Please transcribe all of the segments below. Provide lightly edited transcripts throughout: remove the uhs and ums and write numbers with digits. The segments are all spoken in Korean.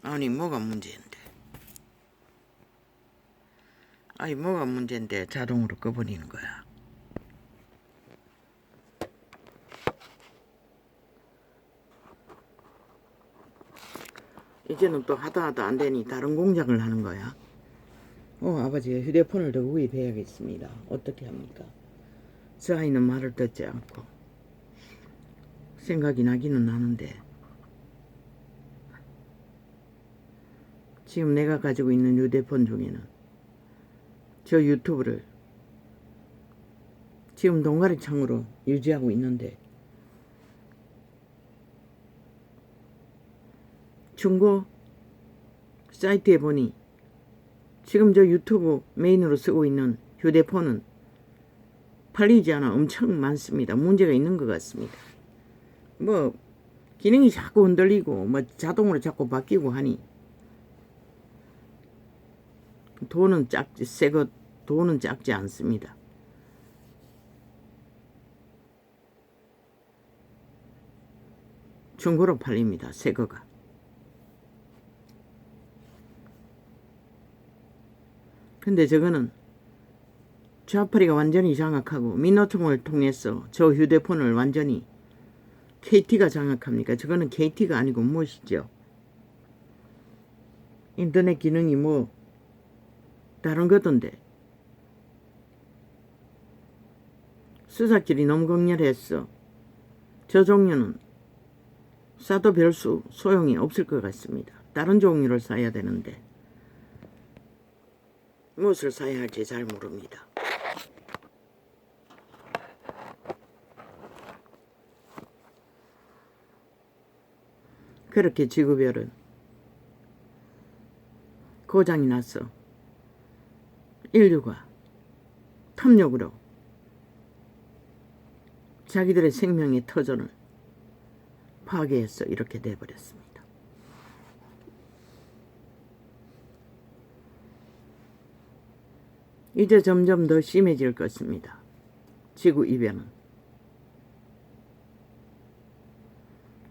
아니 뭐가 문제인데? 아니 뭐가 문제인데 자동으로 꺼버리는 거야? 이제는 또 하다 안 되니 다른 공작을 하는 거야. 아버지가 휴대폰을 더 구입해야겠습니다. 어떻게 합니까? 저 아이는 말을 듣지 않고 생각이 나기는 나는데 지금 내가 가지고 있는 휴대폰 중에는 저 유튜브를 지금 동가리 창으로 유지하고 있는데 중고 사이트에 보니 지금 저 유튜브 메인으로 쓰고 있는 휴대폰은 팔리지 않아 엄청 많습니다. 문제가 있는 것 같습니다. 뭐 기능이 자꾸 흔들리고 뭐 자동으로 자꾸 바뀌고 하니 돈은 새거 돈은 작지 않습니다. 중고로 팔립니다. 새거가. 근데 저거는 좌파리가 완전히 장악하고 민노총을 통해서 저 휴대폰을 완전히 KT가 장악합니까? 저거는 KT가 아니고 무엇이죠? 인터넷 기능이 뭐 다른 거던데 수사길이 너무 강렬했어. 저 종류는 싸도 별 소용이 없을 것 같습니다. 다른 종류를 사야 되는데 무엇을 사야 할지 잘 모릅니다. 그렇게 지구별은 고장이 났어. 인류가 탐욕으로 자기들의 생명의 터전을 파괴해서 이렇게 돼버렸습니다. 이제 점점 더 심해질 것입니다. 지구 이변은.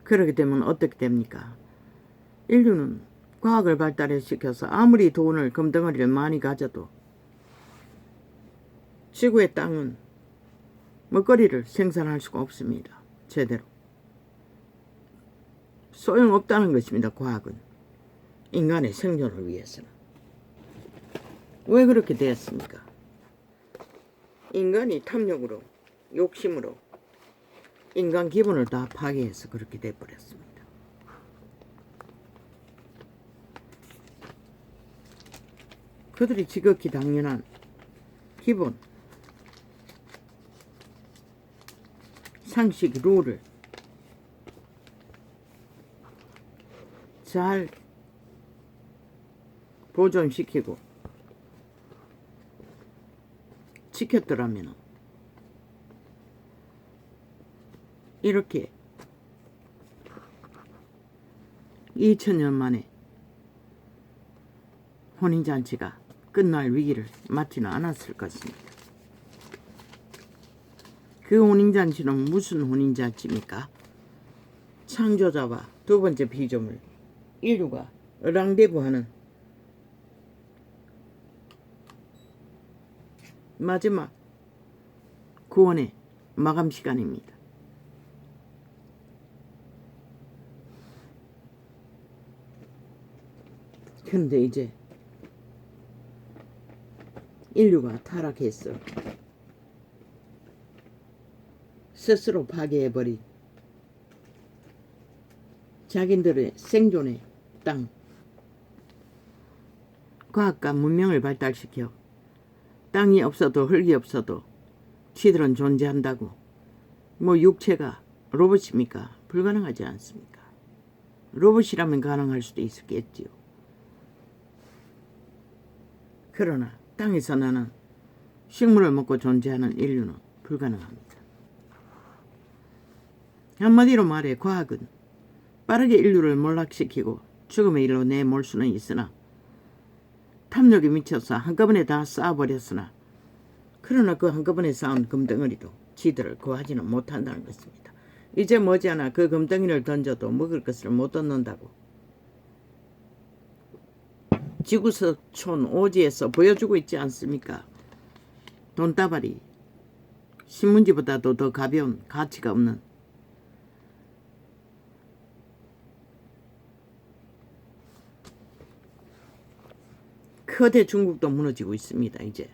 그렇게 되면 어떻게 됩니까? 인류는 과학을 발달시켜서 아무리 돈을 금덩어리를 많이 가져도 지구의 땅은 먹거리를 생산할 수가 없습니다. 제대로. 소용없다는 것입니다. 과학은. 인간의 생존을 위해서는. 왜 그렇게 되었습니까? 인간이 탐욕으로 욕심으로 인간 기본을 다 파괴해서 그렇게 돼버렸습니다. 그들이 지극히 당연한 기본 상식 룰을 잘 보존시키고 지켰더라면 이렇게 2000년 만에 혼인잔치가 끝날 위기를 맞지는 않았을 것입니다. 그 혼인잔치는 무슨 혼인잔치입니까? 창조자와 두 번째 피조물 인류가 어랑대부하는 마지막 구원의 마감 시간입니다. 그런데 이제 인류가 타락했어. 스스로 파괴해버린 자기들의 생존의 땅, 과학과 문명을 발달시켜 땅이 없어도 흙이 없어도 지들은 존재한다고. 뭐 육체가 로봇입니까? 불가능하지 않습니까? 로봇이라면 가능할 수도 있었겠지요. 그러나 땅에서 나는 식물을 먹고 존재하는 인류는 불가능합니다. 한마디로 말해 과학은 빠르게 인류를 몰락시키고 죽음의 일로 내몰 수는 있으나 탐욕에 미쳐서 한꺼번에 다 쌓아버렸으나 그러나 그 한꺼번에 쌓은 금덩어리도 지들을 구하지는 못한다는 것입니다. 이제 머지않아 그 금덩이를 던져도 먹을 것을 못 얻는다고. 지구서촌 오지에서 보여주고 있지 않습니까? 돈다발이 신문지보다도 더 가벼운 가치가 없는 거대 중국도 무너지고 있습니다. 이제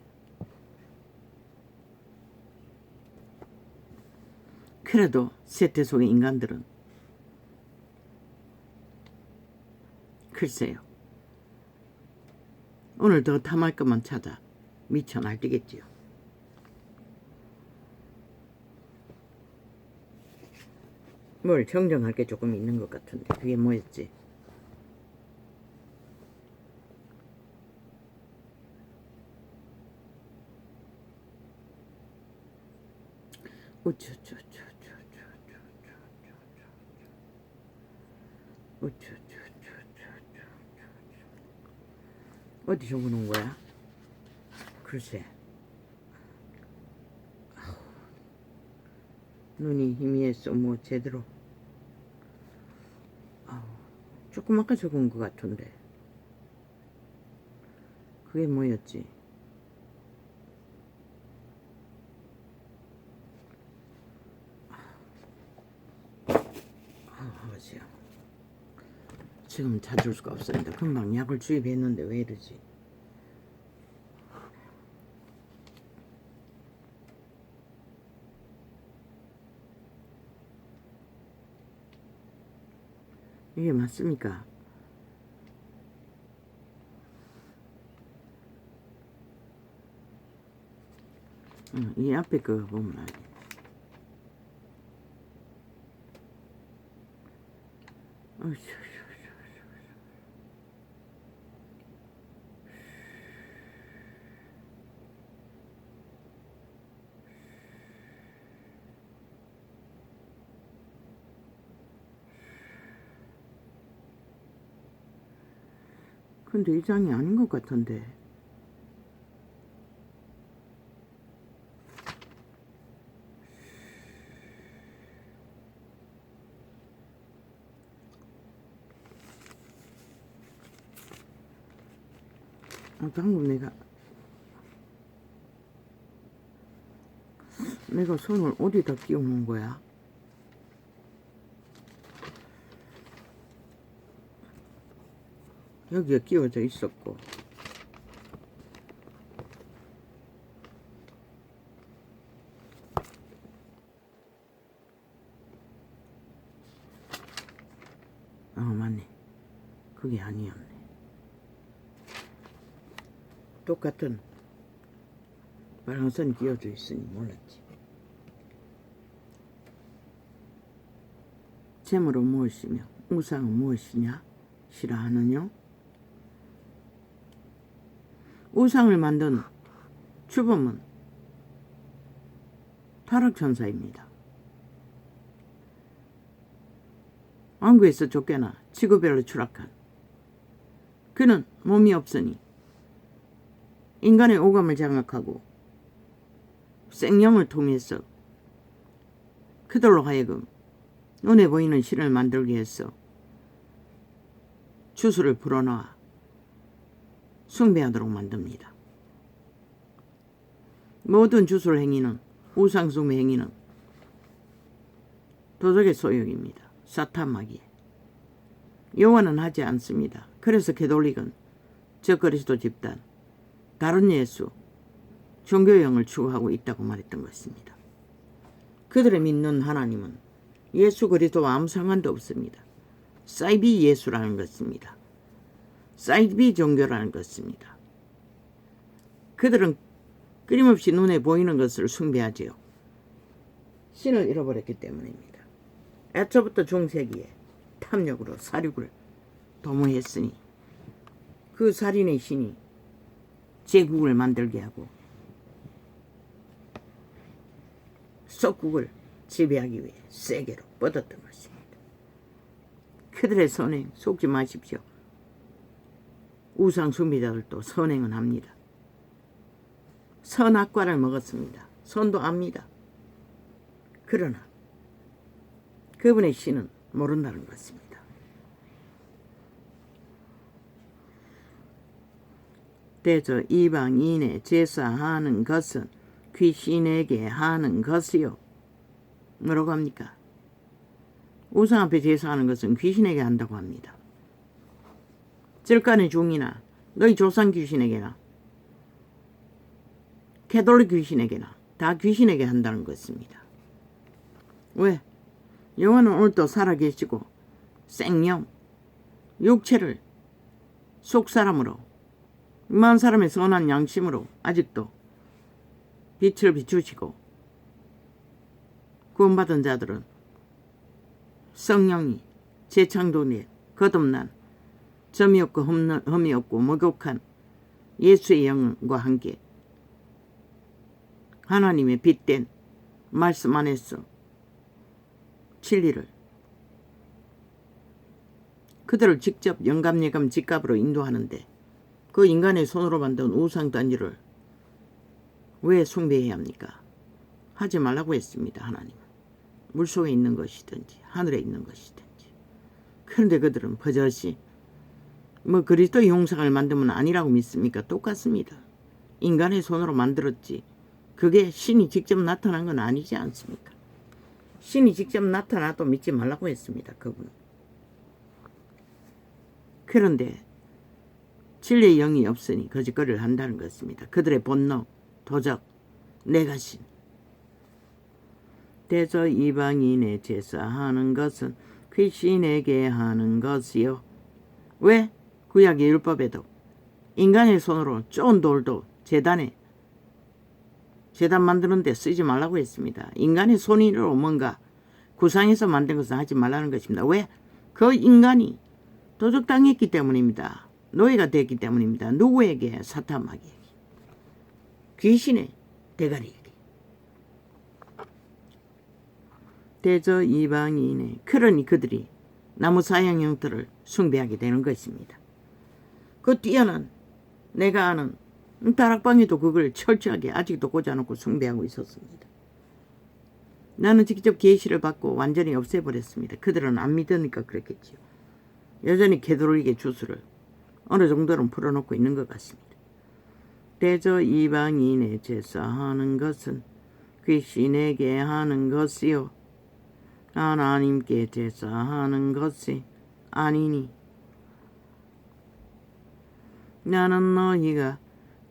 그래도 세태 속의 인간들은 글쎄요. 오늘 더 탐할 것만 찾아 미쳐 날뛰겠지요. 뭘 정정할 게 조금 있는 것 같은데 그게 뭐였지? 어디 적어놓은 거야? 글쎄. 눈이 희미해서 뭐 제대로 조금 아까 적은 것 같은데 그게 뭐였지? 아버지야 지금 찾을 수가 없습니다. 금방 약을 주입했는데 왜 이러지? 이게 맞습니까? 이 앞에 거 보면 알겠네. 근데 이 장이 아닌 것 같은데. 방금 내가 손을 어디다 끼워놓은 거야? 여기에 끼워져 있었고 맞네. 그게 아니었네. 똑같은 빨간선 끼워져 있으니 몰랐지. 재물은 무엇이며 우상은 무엇이냐? 싫어하느냐? 우상을 만든 주범은 타락천사입니다. 왕국에서 쫓겨나 지구별로 추락한 그는 몸이 없으니 인간의 오감을 장악하고 생명을 통해서 그들로 하여금 눈에 보이는 신을 만들게 해서 주술을 불어넣어 숭배하도록 만듭니다. 모든 주술 행위는 우상숭배 행위는 도적의 소욕입니다. 사탄마귀. 여호와는 하지 않습니다. 그래서 개돌릭은 저 그리스도 집단 다른 예수 종교형을 추구하고 있다고 말했던 것입니다. 그들의 믿는 하나님은 예수 그리스도와 아무 상관도 없습니다. 사이비 예수라는 것입니다. 사이비 종교라는 것입니다. 그들은 끊임없이 눈에 보이는 것을 숭배하지요. 신을 잃어버렸기 때문입니다. 애초부터 중세기에 탐욕으로 사륙을 도모했으니 그 살인의 신이 제국을 만들게 하고 속국을 지배하기 위해 세계로 뻗었던 것입니다. 그들의 선행 속지 마십시오. 우상 숭배자들도 선행은 합니다. 선악과를 먹었습니다. 선도 압니다. 그러나 그분의 신은 모른다는 것입니다. 대저 이방인의 제사하는 것은 귀신에게 하는 것이요. 뭐라고 합니까? 우상 앞에 제사하는 것은 귀신에게 한다고 합니다. 절간의 종이나 너희 조상 귀신에게나 캐톨릭 귀신에게나 다 귀신에게 한다는 것입니다. 왜? 영혼은 오늘도 살아계시고 생명, 육체를 속사람으로 이만 사람의 선한 양심으로 아직도 빛을 비추시고 구원받은 자들은 성령이 재창조된 거듭난 점이 없고 흠이 없고 목욕한 예수의 영과 함께 하나님의 빛된 말씀 안에서 진리를 그들을 직접 영감예감 직갑으로 인도하는데 그 인간의 손으로 만든 우상단지를 왜 숭배해야 합니까? 하지 말라고 했습니다. 하나님은. 물속에 있는 것이든지 하늘에 있는 것이든지. 그런데 그들은 버젓이 뭐 그리스도의 형상을 만들면 아니라고 믿습니까? 똑같습니다. 인간의 손으로 만들었지 그게 신이 직접 나타난 건 아니지 않습니까? 신이 직접 나타나도 믿지 말라고 했습니다. 그분은. 그런데 진리의 영이 없으니 거짓거리를 한다는 것입니다. 그들의 본능, 도적, 내가신. 대저 이방인의 제사하는 것은 귀신에게 하는 것이요. 왜? 구약의 율법에도 인간의 손으로 쫀 돌도 재단 만드는 데 쓰지 말라고 했습니다. 인간의 손으로 뭔가 구상해서 만든 것은 하지 말라는 것입니다. 왜? 그 인간이 도적당했기 때문입니다. 노예가 됐기 때문입니다. 누구에게? 사탄마귀에게. 귀신의 대가리에게. 대저 이방인의 그러니 그들이 나무 사형 형태를 숭배하게 되는 것입니다. 그 뛰어난 내가 아는 다락방에도 그걸 철저하게 아직도 꽂아놓고 숭배하고 있었습니다. 나는 직접 계시를 받고 완전히 없애버렸습니다. 그들은 안 믿으니까 그랬겠지요. 여전히 캐톨릭의 주술을 어느 정도는 풀어놓고 있는 것 같습니다. 대저 이방인의 제사하는 것은 귀신에게 하는 것이요 하나님께 제사하는 것이 아니니 나는 너희가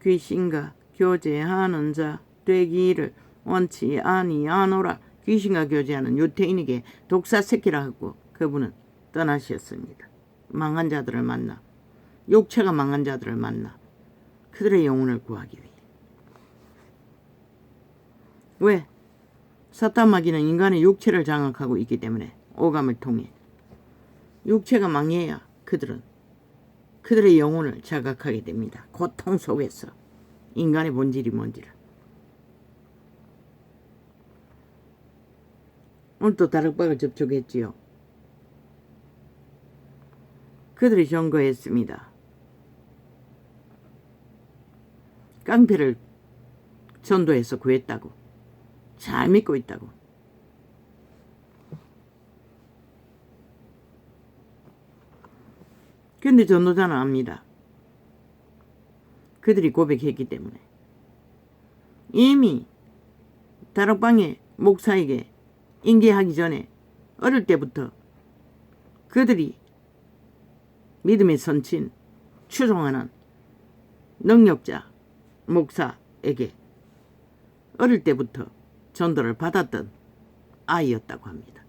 귀신과 교제하는 자 되기를 원치 아니하노라. 귀신과 교제하는 유태인에게 독사새끼라 하고 그분은 떠나셨습니다. 망한 자들을 만나 육체가 망한 자들을 만나 그들의 영혼을 구하기 위해. 왜? 사탄마귀는 인간의 육체를 장악하고 있기 때문에 오감을 통해 육체가 망해야 그들은 그들의 영혼을 자각하게 됩니다. 고통 속에서 인간의 본질이 뭔지를. 오늘 또 다락방을 접촉했지요. 그들이 경고했습니다. 깡패를 전도해서 구했다고. 잘 믿고 있다고. 근데 전도자는 압니다. 그들이 고백했기 때문에. 이미 다락방의 목사에게 인계하기 전에 어릴 때부터 그들이 믿음의 선친, 추종하는 능력자 목사에게 어릴 때부터 전도를 받았던 아이였다고 합니다.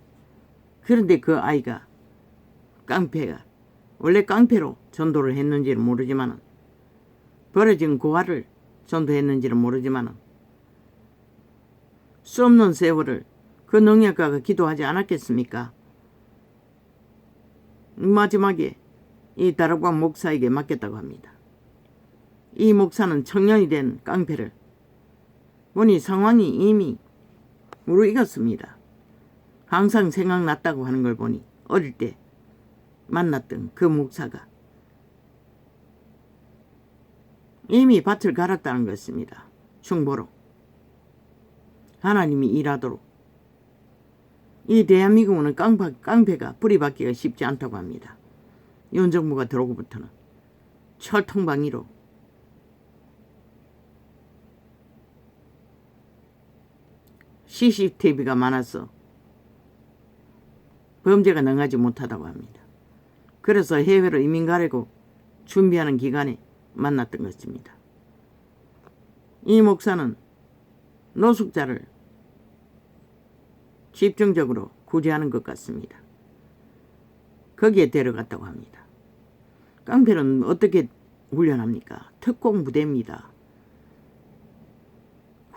그런데 그 아이가 깡패가 원래 깡패로 전도를 했는지는 모르지만 버려진 고아를 전도했는지는 모르지만 수 없는 세월을 그 능력가가 기도하지 않았겠습니까? 마지막에 이 다락방 목사에게 맡겼다고 합니다. 이 목사는 청년이 된 깡패를 보니 상황이 이미 무르익었습니다. 항상 생각났다고 하는 걸 보니 어릴 때 만났던 그 목사가 이미 밭을 갈았다는 것입니다. 충보로. 하나님이 일하도록. 이 대한민국은 깡패가 뿌리 받기가 쉽지 않다고 합니다. 윤 정부가 들어오고부터는 철통방위로 CCTV가 많아서 범죄가 능하지 못하다고 합니다. 그래서 해외로 이민 가려고 준비하는 기간에 만났던 것입니다. 이 목사는 노숙자를 집중적으로 구제하는 것 같습니다. 거기에 데려갔다고 합니다. 깡패는 어떻게 훈련합니까? 특공 부대입니다.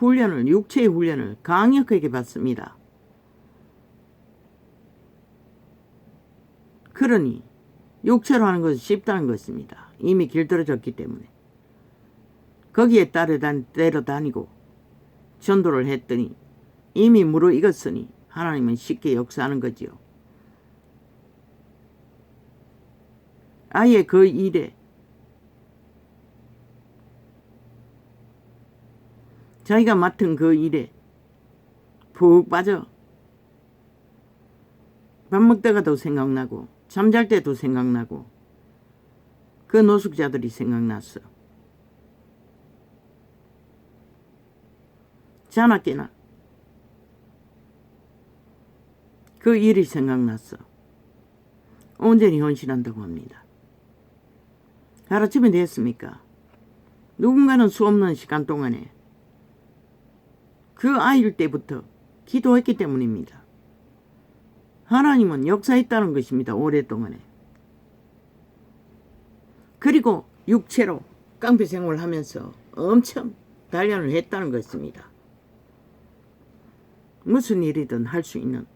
육체의 훈련을 강력하게 받습니다. 그러니 육체로 하는 것은 쉽다는 것입니다. 이미 길들어졌기 때문에. 거기에 데려다니고 전도를 했더니 이미 무르익었으니 하나님은 쉽게 역사하는 거지요. 아예 그 일에 자기가 맡은 그 일에 푹 빠져 밥 먹다가도 생각나고 잠잘 때도 생각나고 그 노숙자들이 생각났어. 자나 깨나 그 일이 생각났어. 온전히 헌신한다고 합니다. 하루쯤이 됐습니까? 누군가는 수없는 시간 동안에 그 아이일 때부터 기도했기 때문입니다. 하나님은 역사했다는 것입니다. 오랫동안에. 그리고 육체로 깡패 생활을 하면서 엄청 단련을 했다는 것입니다. 무슨 일이든 할 수 있는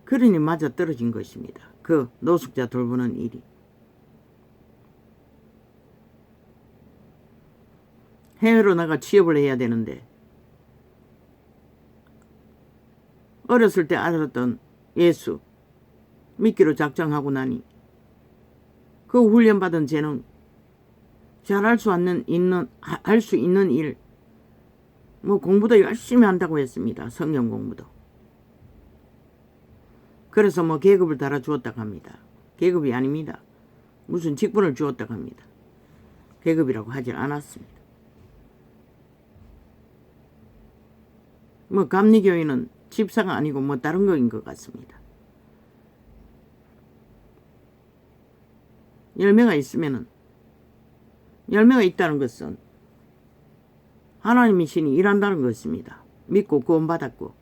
그러니 맞아 떨어진 것입니다. 그 노숙자 돌보는 일이. 해외로 나가 취업을 해야 되는데 어렸을 때 알았던 예수 믿기로 작정하고 나니 그 훈련받은 재능 잘할 수 있는 일 공부도 열심히 한다고 했습니다. 성경 공부도. 그래서 계급을 달아주었다고 합니다. 계급이 아닙니다. 무슨 직분을 주었다고 합니다. 계급이라고 하질 않았습니다. 감리교인은 집사가 아니고 다른 거인 것 같습니다. 열매가 있다는 것은 하나님의 신이 일한다는 것입니다. 믿고 구원받았고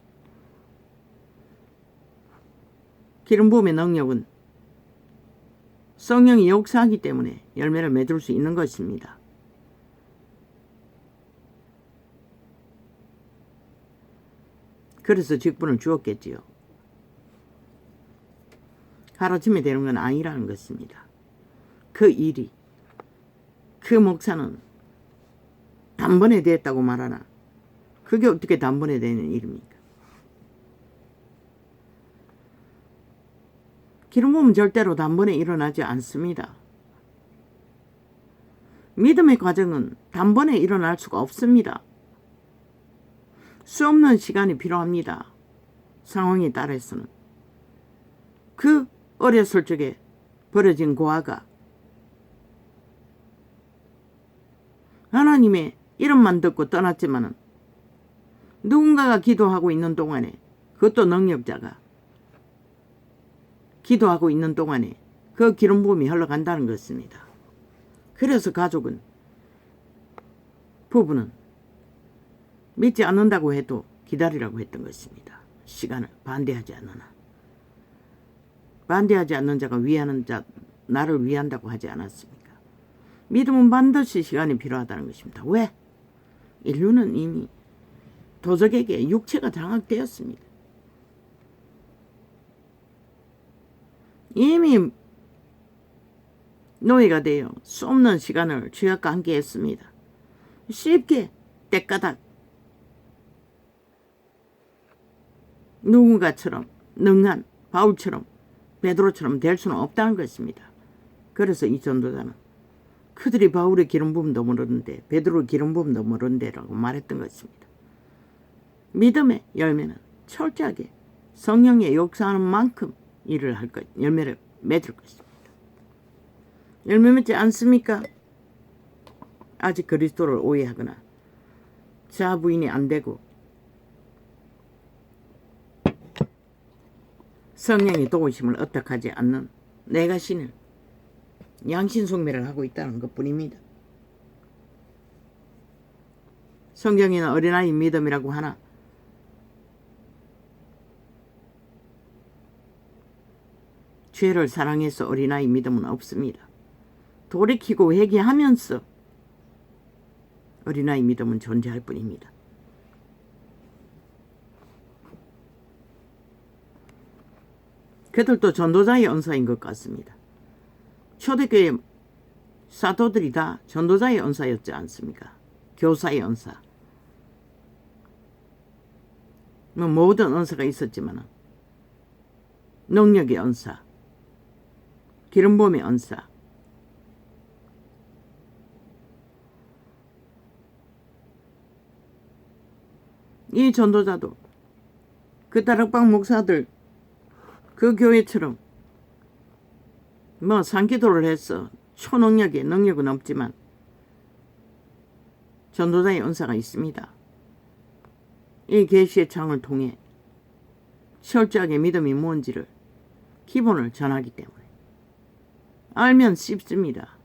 기름 부음의 능력은 성령이 역사하기 때문에 열매를 맺을 수 있는 것입니다. 그래서 직분을 주었겠지요. 하루아침에 되는 건 아니라는 것입니다. 그 일이 그 목사는 단번에 됐다고 말하나 그게 어떻게 단번에 되는 일입니까? 기름 부음은 절대로 단번에 일어나지 않습니다. 믿음의 과정은 단번에 일어날 수가 없습니다. 수없는 시간이 필요합니다. 상황에 따라서는. 그 어렸을 적에 벌어진 고아가 하나님의 이름만 듣고 떠났지만은 누군가가 기도하고 있는 동안에 그것도 능력자가 기도하고 있는 동안에 그 기름 부음이 흘러간다는 것입니다. 그래서 부부는 믿지 않는다고 해도 기다리라고 했던 것입니다. 시간을 반대하지 않으나. 반대하지 않는 자가 위하는 자 나를 위한다고 하지 않았습니까? 믿음은 반드시 시간이 필요하다는 것입니다. 왜? 인류는 이미 도적에게 육체가 장악되었습니다. 이미 노예가 되어 수없는 시간을 죄악과 함께 했습니다. 쉽게 때까닥 누군가처럼 능한 바울처럼 베드로처럼 될 수는 없다는 것입니다. 그래서 이 전도자는 그들이 바울의 기름 부음도 모르는데 베드로의 기름 부음도 모르는데 라고 말했던 것입니다. 믿음의 열매는 철저하게 성령의 역사하는 만큼 일을 할 것, 열매를 맺을 것입니다. 열매 맺지 않습니까? 아직 그리스도를 오해하거나 자아 부인이 안 되고 성령의 도우심을 얻어가지 않는 내가 신을 양신숭배를 하고 있다는 것뿐입니다. 성경에는 어린아이 믿음이라고 하나 죄를 사랑해서 어린아이 믿음은 없습니다. 돌이키고 회개하면서 어린아이 믿음은 존재할 뿐입니다. 그들도 전도자의 은사인 것 같습니다. 초대교회 사도들이 다 전도자의 은사였지 않습니까? 교사의 은사. 모든 은사가 있었지만 능력의 은사, 기름 부음의 은사, 이 전도자도 그 다락방 목사들 그 교회처럼 산기도를 해서 초능력의 능력은 없지만 전도자의 은사가 있습니다. 이 계시의 창을 통해 철저하게 믿음이 뭔지를 기본을 전하기 때문에 알면 쉽습니다.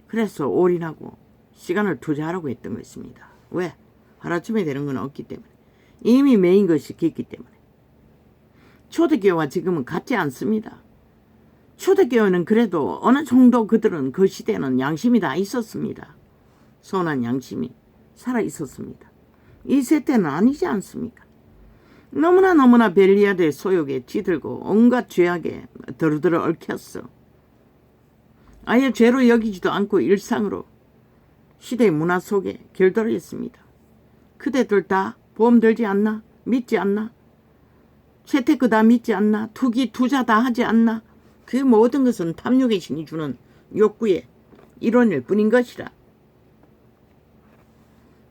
그래서 올인하고 시간을 투자하라고 했던 것입니다. 왜? 하루아침에 되는 건 없기 때문에 이미 메인 것이 깊기 때문에. 초대교회와 지금은 같지 않습니다. 초대교회는 그래도 어느 정도 그들은 그 시대는 양심이 다 있었습니다. 선한 양심이 살아 있었습니다. 이 세대는 아니지 않습니까? 너무나 벨리아드의 소욕에 찌들고 온갖 죄악에 더러더러 얽혔어. 아예 죄로 여기지도 않고 일상으로 시대의 문화 속에 결들어있습니다. 그대들 다 보험 들지 않나? 믿지 않나? 재테크 다 믿지 않나? 투기 투자 다 하지 않나? 그 모든 것은 탐욕의 신이 주는 욕구의 일원일 뿐인 것이라.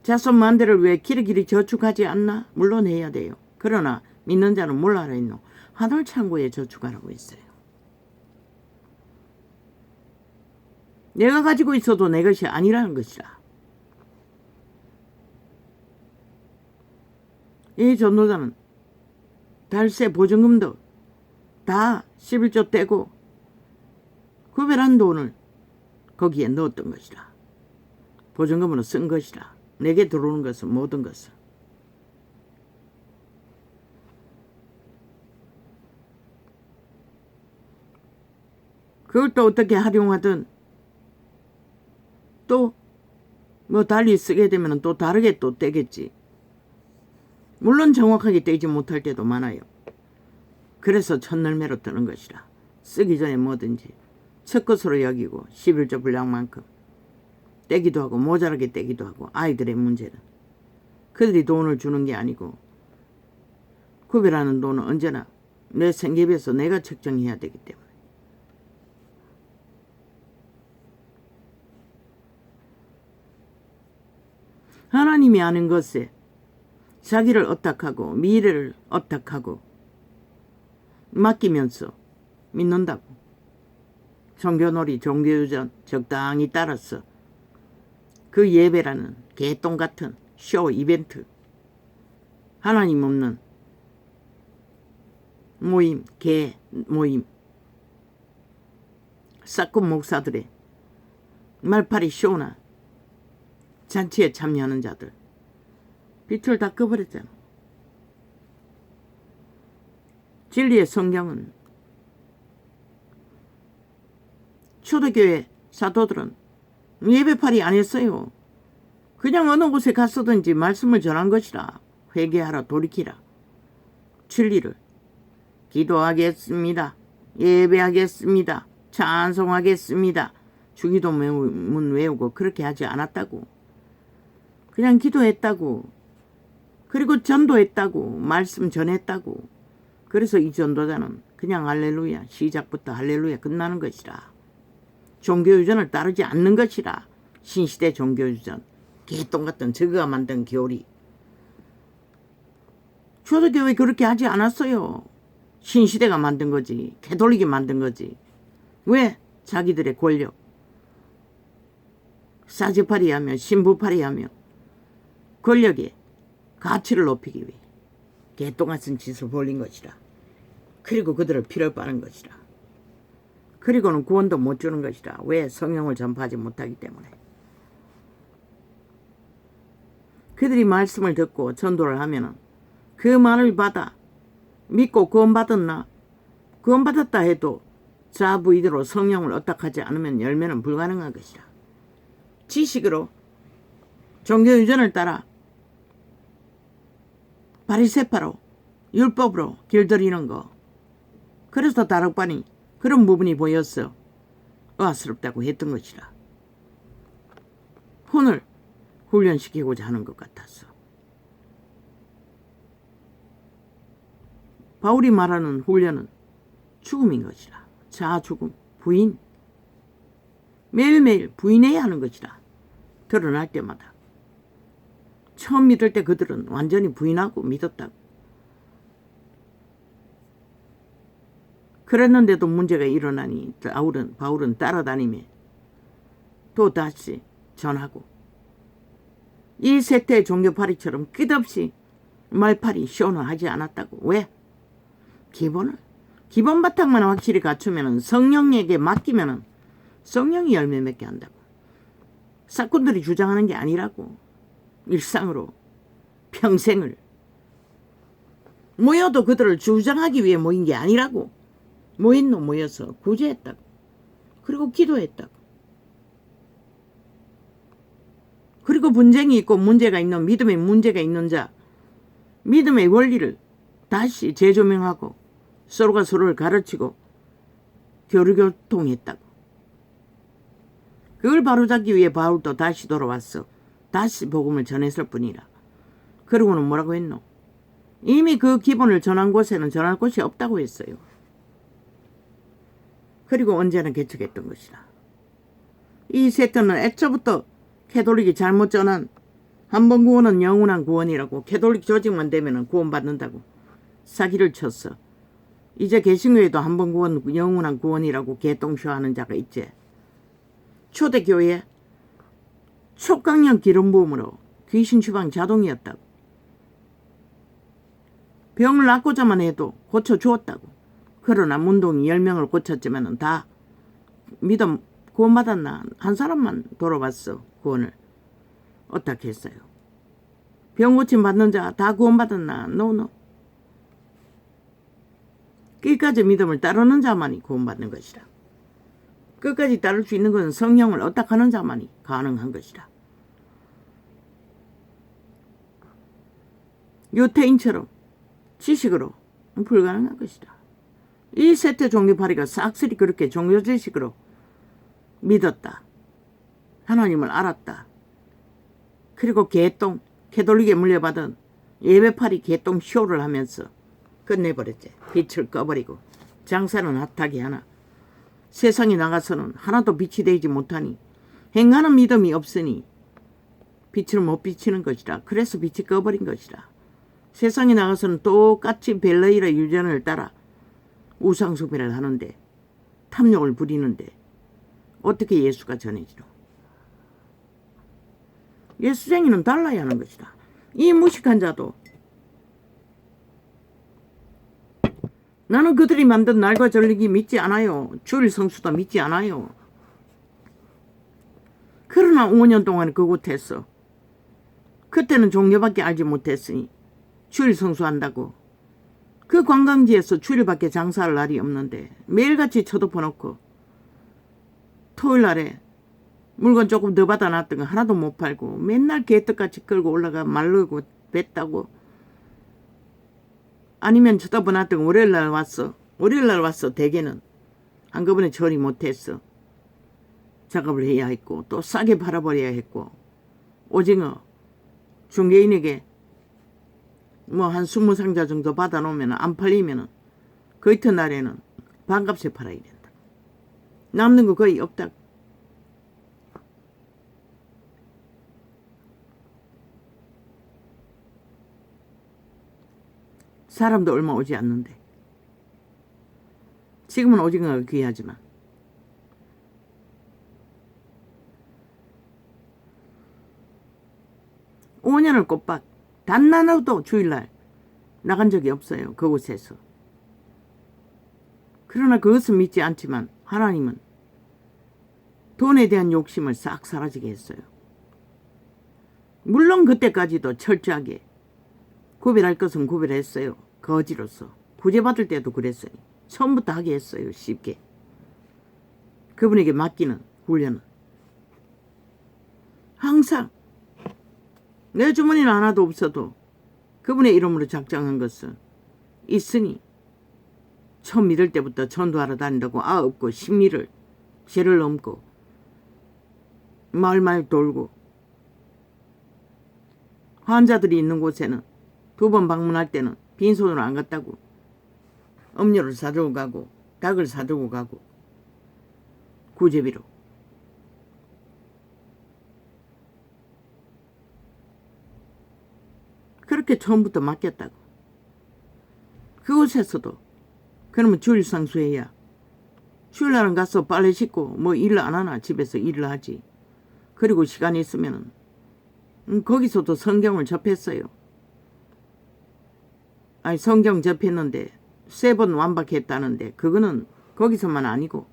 자손 만대를 위해 길이길이 저축하지 않나? 물론 해야 돼요. 그러나 믿는 자는 몰라라 했노. 하늘 창고에 저축하라고 했어요. 내가 가지고 있어도 내 것이 아니라는 것이라. 이 전도자는 달세 보증금도 다 11조 떼고 구별한 돈을 거기에 넣었던 것이라. 보증금으로 쓴 것이라. 내게 들어오는 것은 모든 것을. 그걸 또 어떻게 활용하든 또 달리 쓰게 되면 또 다르게 또 떼겠지. 물론 정확하게 떼지 못할 때도 많아요. 그래서 첫널매로 뜨는 것이라. 쓰기 전에 뭐든지 첫 것으로 여기고 11조 분량만큼 떼기도 하고 모자라게 떼기도 하고. 아이들의 문제는 그들이 돈을 주는 게 아니고 구별하는 돈은 언제나 내 생계비에서 내가 책정해야 되기 때문에. 하나님이 아는 것에 자기를 어떡하고 미래를 어떡하고 맡기면서 믿는다고. 종교놀이, 종교유전 적당히 따라서 그 예배라는 개똥 같은 쇼 이벤트, 하나님 없는 모임, 개 모임, 싹군 목사들의 말파리 쇼나 잔치에 참여하는 자들 빛을 다 꺼버렸잖아. 진리의 성경은 초대교회 사도들은 예배팔이 안 했어요. 그냥 어느 곳에 갔었든지 말씀을 전한 것이라. 회개하라, 돌이키라. 진리를 기도하겠습니다. 예배하겠습니다. 찬송하겠습니다. 주기도문 외우고 그렇게 하지 않았다고. 그냥 기도했다고. 그리고 전도했다고. 말씀 전했다고. 그래서 이 전도자는 그냥 할렐루야, 시작부터 할렐루야 끝나는 것이라. 종교유전을 따르지 않는 것이라. 신시대 종교유전, 개똥 같은 저거가 만든 교리. 초대교회 그렇게 하지 않았어요. 신시대가 만든 거지. 캐톨릭이 만든 거지. 왜? 자기들의 권력, 사제팔이 하며 신부팔이 하며 권력의 가치를 높이기 위해 개똥같은 짓을 벌린 것이라. 그리고 그들을 피를 빠는 것이라. 그리고는 구원도 못 주는 것이라. 왜? 성령을 전파하지 못하기 때문에. 그들이 말씀을 듣고 전도를 하면은 그 말을 받아 믿고 구원받았나? 구원받았다 해도 자부이대로 성령을 얻닥하지 않으면 열매는 불가능한 것이라. 지식으로 종교유전을 따라 바리새파로 율법으로 길들이는 거. 그래서 다락방이 그런 부분이 보였어. 의아스럽다고 했던 것이라. 혼을 훈련시키고자 하는 것 같았어. 바울이 말하는 훈련은 죽음인 것이라. 자아 죽음, 부인. 매일매일 부인해야 하는 것이라. 드러날 때마다. 처음 믿을 때 그들은 완전히 부인하고 믿었다고. 그랬는데도 문제가 일어나니 바울은 따라다니며 또 다시 전하고 이 세태의 종교파리처럼 끝없이 말파리 쇼는 하지 않았다고. 왜? 기본 바탕만 확실히 갖추면 성령에게 맡기면 성령이 열매 맺게 한다고. 사건들이 주장하는 게 아니라고. 일상으로 평생을 모여도 그들을 주장하기 위해 모인 게 아니라고. 모여서 구제했다고. 그리고 기도했다고. 그리고 분쟁이 있고 문제가 있는 믿음에 문제가 있는 자, 믿음의 원리를 다시 재조명하고 서로가 서로를 가르치고 교류교통했다고. 그걸 바로잡기 위해 바울도 다시 돌아왔어. 다시 복음을 전했을 뿐이라. 그러고는 뭐라고 했노? 이미 그 기본을 전한 곳에는 전할 곳이 없다고 했어요. 그리고 언제나 개척했던 것이라. 이 세트는 애초부터 캐톨릭이 잘못 전한 한 번 구원은 영원한 구원이라고, 캐톨릭 조직만 되면 구원받는다고 사기를 쳤어. 이제 개신교에도 한 번 구원 영원한 구원이라고 개똥쇼하는 자가 있지. 초대교회 촉강력 기름 부음으로 귀신 추방 자동이었다고. 병을 낫고자만 해도 고쳐주었다고. 그러나 문동이 10명을 고쳤지만 다 믿음 구원받았나? 한 사람만 돌아봤어. 구원을. 어떻게 했어요? 병 고침 받는 자 다 구원받았나? 노. 끝까지 믿음을 따르는 자만이 구원받는 것이라. 끝까지 따를 수 있는 것은 성령을 얻닥하는 자만이 가능한 것이라. 유태인처럼 지식으로 불가능한 것이다. 이 세태 종교파리가 싹쓸이 그렇게 종교지식으로 믿었다. 하나님을 알았다. 그리고 캐톨릭에 물려받은 예배파리 개똥 쇼를 하면서 끝내버렸지. 빛을 꺼버리고 장사는 핫하게 하나. 세상에 나가서는 하나도 빛이 되지 못하니 행하는 믿음이 없으니 빛을 못 비치는 것이라. 그래서 빛이 꺼버린 것이라. 세상에 나가서는 똑같이 벨레이라 유전을 따라 우상숭배를 하는데, 탐욕을 부리는데 어떻게 예수가 전해지노? 예수쟁이는 달라야 하는 것이다. 이 무식한 자도 나는 그들이 만든 날과 전력이 믿지 않아요. 주일 성수도 믿지 않아요. 그러나 5년 동안 그곳에서 그때는 종교밖에 알지 못했으니 주일 성수한다고 그 관광지에서 주일밖에 장사할 날이 없는데 매일같이 쳐덮어놓고 토요일날에 물건 조금 더 받아놨던 거 하나도 못 팔고 맨날 개떡같이 끌고 올라가 말르고 뱉다고. 아니면 쳐다보놨던 거 월요일날 왔어. 대개는 한꺼번에 처리 못했어. 작업을 해야 했고 또 싸게 팔아버려야 했고, 오징어 중개인에게 뭐 한 20상자 정도 받아놓으면 안 팔리면 그 이튿날에는 반값에 팔아야 된다. 남는 거 거의 없다. 사람도 얼마 오지 않는데. 지금은 오징어가 귀하지만. (5년을) 꼬박 단 하나도 주일날 나간 적이 없어요. 그곳에서. 그러나 그것은 믿지 않지만 하나님은 돈에 대한 욕심을 싹 사라지게 했어요. 물론 그때까지도 철저하게 구별할 것은 구별했어요. 거지로서. 구제받을 때도 그랬어요. 처음부터 하게 했어요. 쉽게. 그분에게 맡기는 훈련은. 항상 내 주머니는 하나도 없어도 그분의 이름으로 작정한 것은 있으니 처음 믿을 때부터 전도하러 다닌다고 없고 심리를 죄를 넘고 말말 돌고 환자들이 있는 곳에는 2번 방문할 때는 빈손으로 안 갔다고 음료를 사들고 가고 닭을 사들고 가고 구제비로. 그렇게 처음부터 맡겼다고. 그곳에서도 그러면 주일 상수해야 주일날은 가서 빨래 씻고 뭐 일 안 하나 집에서 일을 하지. 그리고 시간이 있으면은 거기서도 성경을 접했어요. 아니 성경 접했는데 3번 완박했다는데 그거는 거기서만 아니고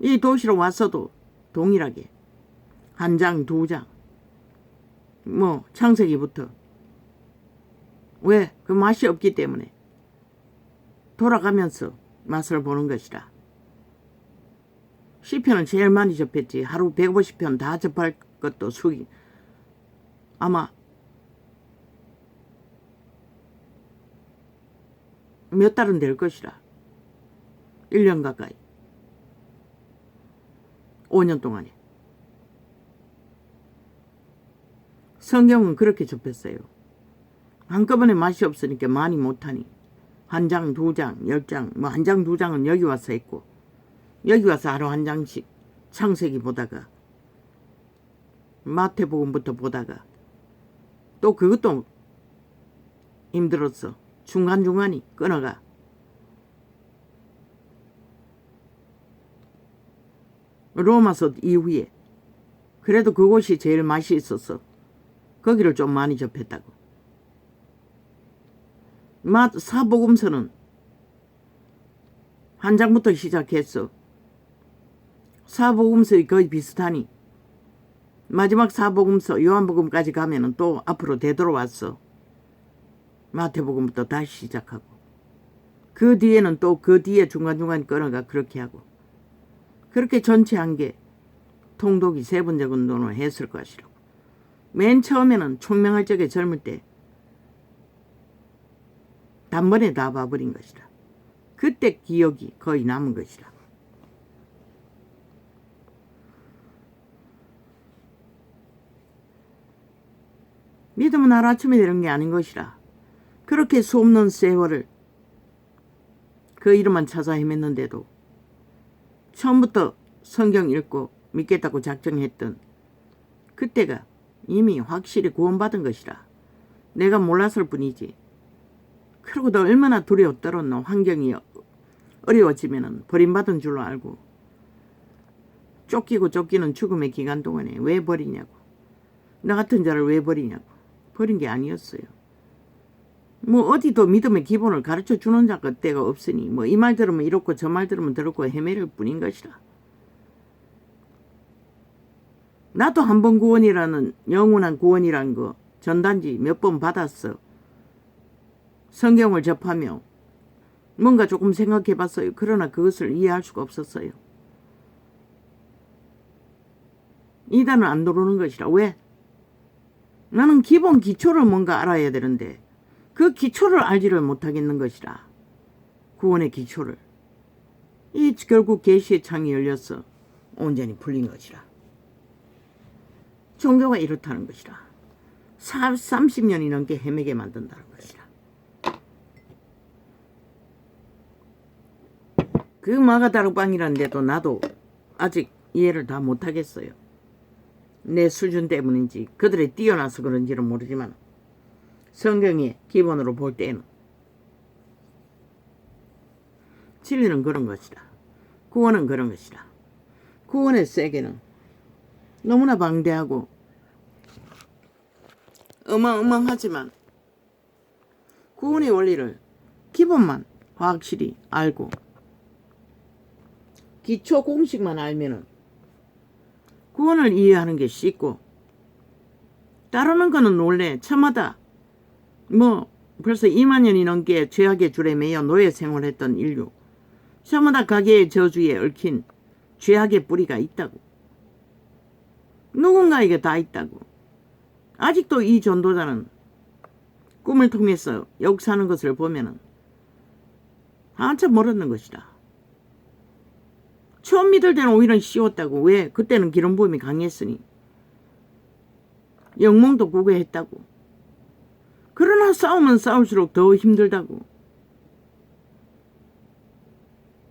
이 도시로 왔어도 동일하게 1장 2장 뭐 창세기부터. 왜? 그 맛이 없기 때문에 돌아가면서 맛을 보는 것이라. 시편은 제일 많이 접했지. 하루 150편 다 접할 것도 수기. 아마 몇 달은 될 것이라. 1년 가까이. 5년 동안에. 성경은 그렇게 접했어요. 한꺼번에 맛이 없으니까 많이 못하니 1장, 2장, 10장, 뭐 1장, 2장은 여기 와서 했고 여기 와서 하루 1장씩 창세기 보다가 마태복음부터 보다가 또 그것도 힘들었어. 중간중간이 끊어가. 로마서 이후에 그래도 그곳이 제일 맛이 있어서 거기를 좀 많이 접했다고. 사복음서는 1장부터 시작했어. 사복음서에 거의 비슷하니 마지막 사복음서 요한복음까지 가면은 또 앞으로 되돌아왔어. 마태복음부터 다시 시작하고 그 뒤에는 또 그 뒤에 중간중간 끊어가 그렇게 하고 그렇게 전체 한 게 통독이 3번 정도는 했을 것이라고. 맨 처음에는 총명할 적에 젊을 때 단번에 다 봐버린 것이라. 그때 기억이 거의 남은 것이라. 믿음은 하루아침에 되는 게 아닌 것이라. 그렇게 수없는 세월을 그 이름만 찾아 헤맸는데도 처음부터 성경 읽고 믿겠다고 작정했던 그때가 이미 확실히 구원받은 것이라. 내가 몰랐을 뿐이지. 그러고 너 얼마나 두려워 떨었노. 환경이 어려워지면 버림받은 줄로 알고 쫓기고 쫓기는 죽음의 기간 동안에 왜 버리냐고. 나 같은 자를 왜 버리냐고. 버린 게 아니었어요. 뭐 어디도 믿음의 기본을 가르쳐 주는 자가 때가 없으니 뭐 이 말 들으면 이렇고 저 말 들으면 저렇고 헤매를 뿐인 것이라. 나도 한 번 구원이라는 영원한 구원이란 거 전단지 몇 번 받았어. 성경을 접하며 뭔가 조금 생각해 봤어요. 그러나 그것을 이해할 수가 없었어요. 이단은 안 들어오는 것이라. 왜? 나는 기본 기초를 뭔가 알아야 되는데 그 기초를 알지를 못하겠는 것이라. 구원의 기초를. 이 결국 계시의 창이 열려서 온전히 풀린 것이라. 종교가 이렇다는 것이라. 30년이 넘게 헤매게 만든다는 것이라. 그 마가다락방이란데도 나도 아직 이해를 다 못하겠어요. 내 수준 때문인지 그들이 뛰어나서 그런지는 모르지만 성경의 기본으로 볼 때는 진리는 그런 것이다. 구원은 그런 것이다. 구원의 세계는 너무나 방대하고 어마어마하지만 구원의 원리를 기본만 확실히 알고 기초 공식만 알면은 구원을 이해하는 게 쉽고, 따르는 거는 원래 참하다. 뭐 벌써 2만 년이 넘게 죄악의 줄에 매여 노예 생활했던 인류, 참하다 가계의 저주에 얽힌 죄악의 뿌리가 있다고. 누군가에게 다 있다고. 아직도 이 전도자는 꿈을 통해서 역사하는 것을 보면은 한참 멀었는 것이다. 처음 믿을 때는 오히려 쉬웠다고. 왜? 그때는 기름 부음이 강했으니. 영몽도 구개했다고. 그러나 싸우면 싸울수록 더 힘들다고.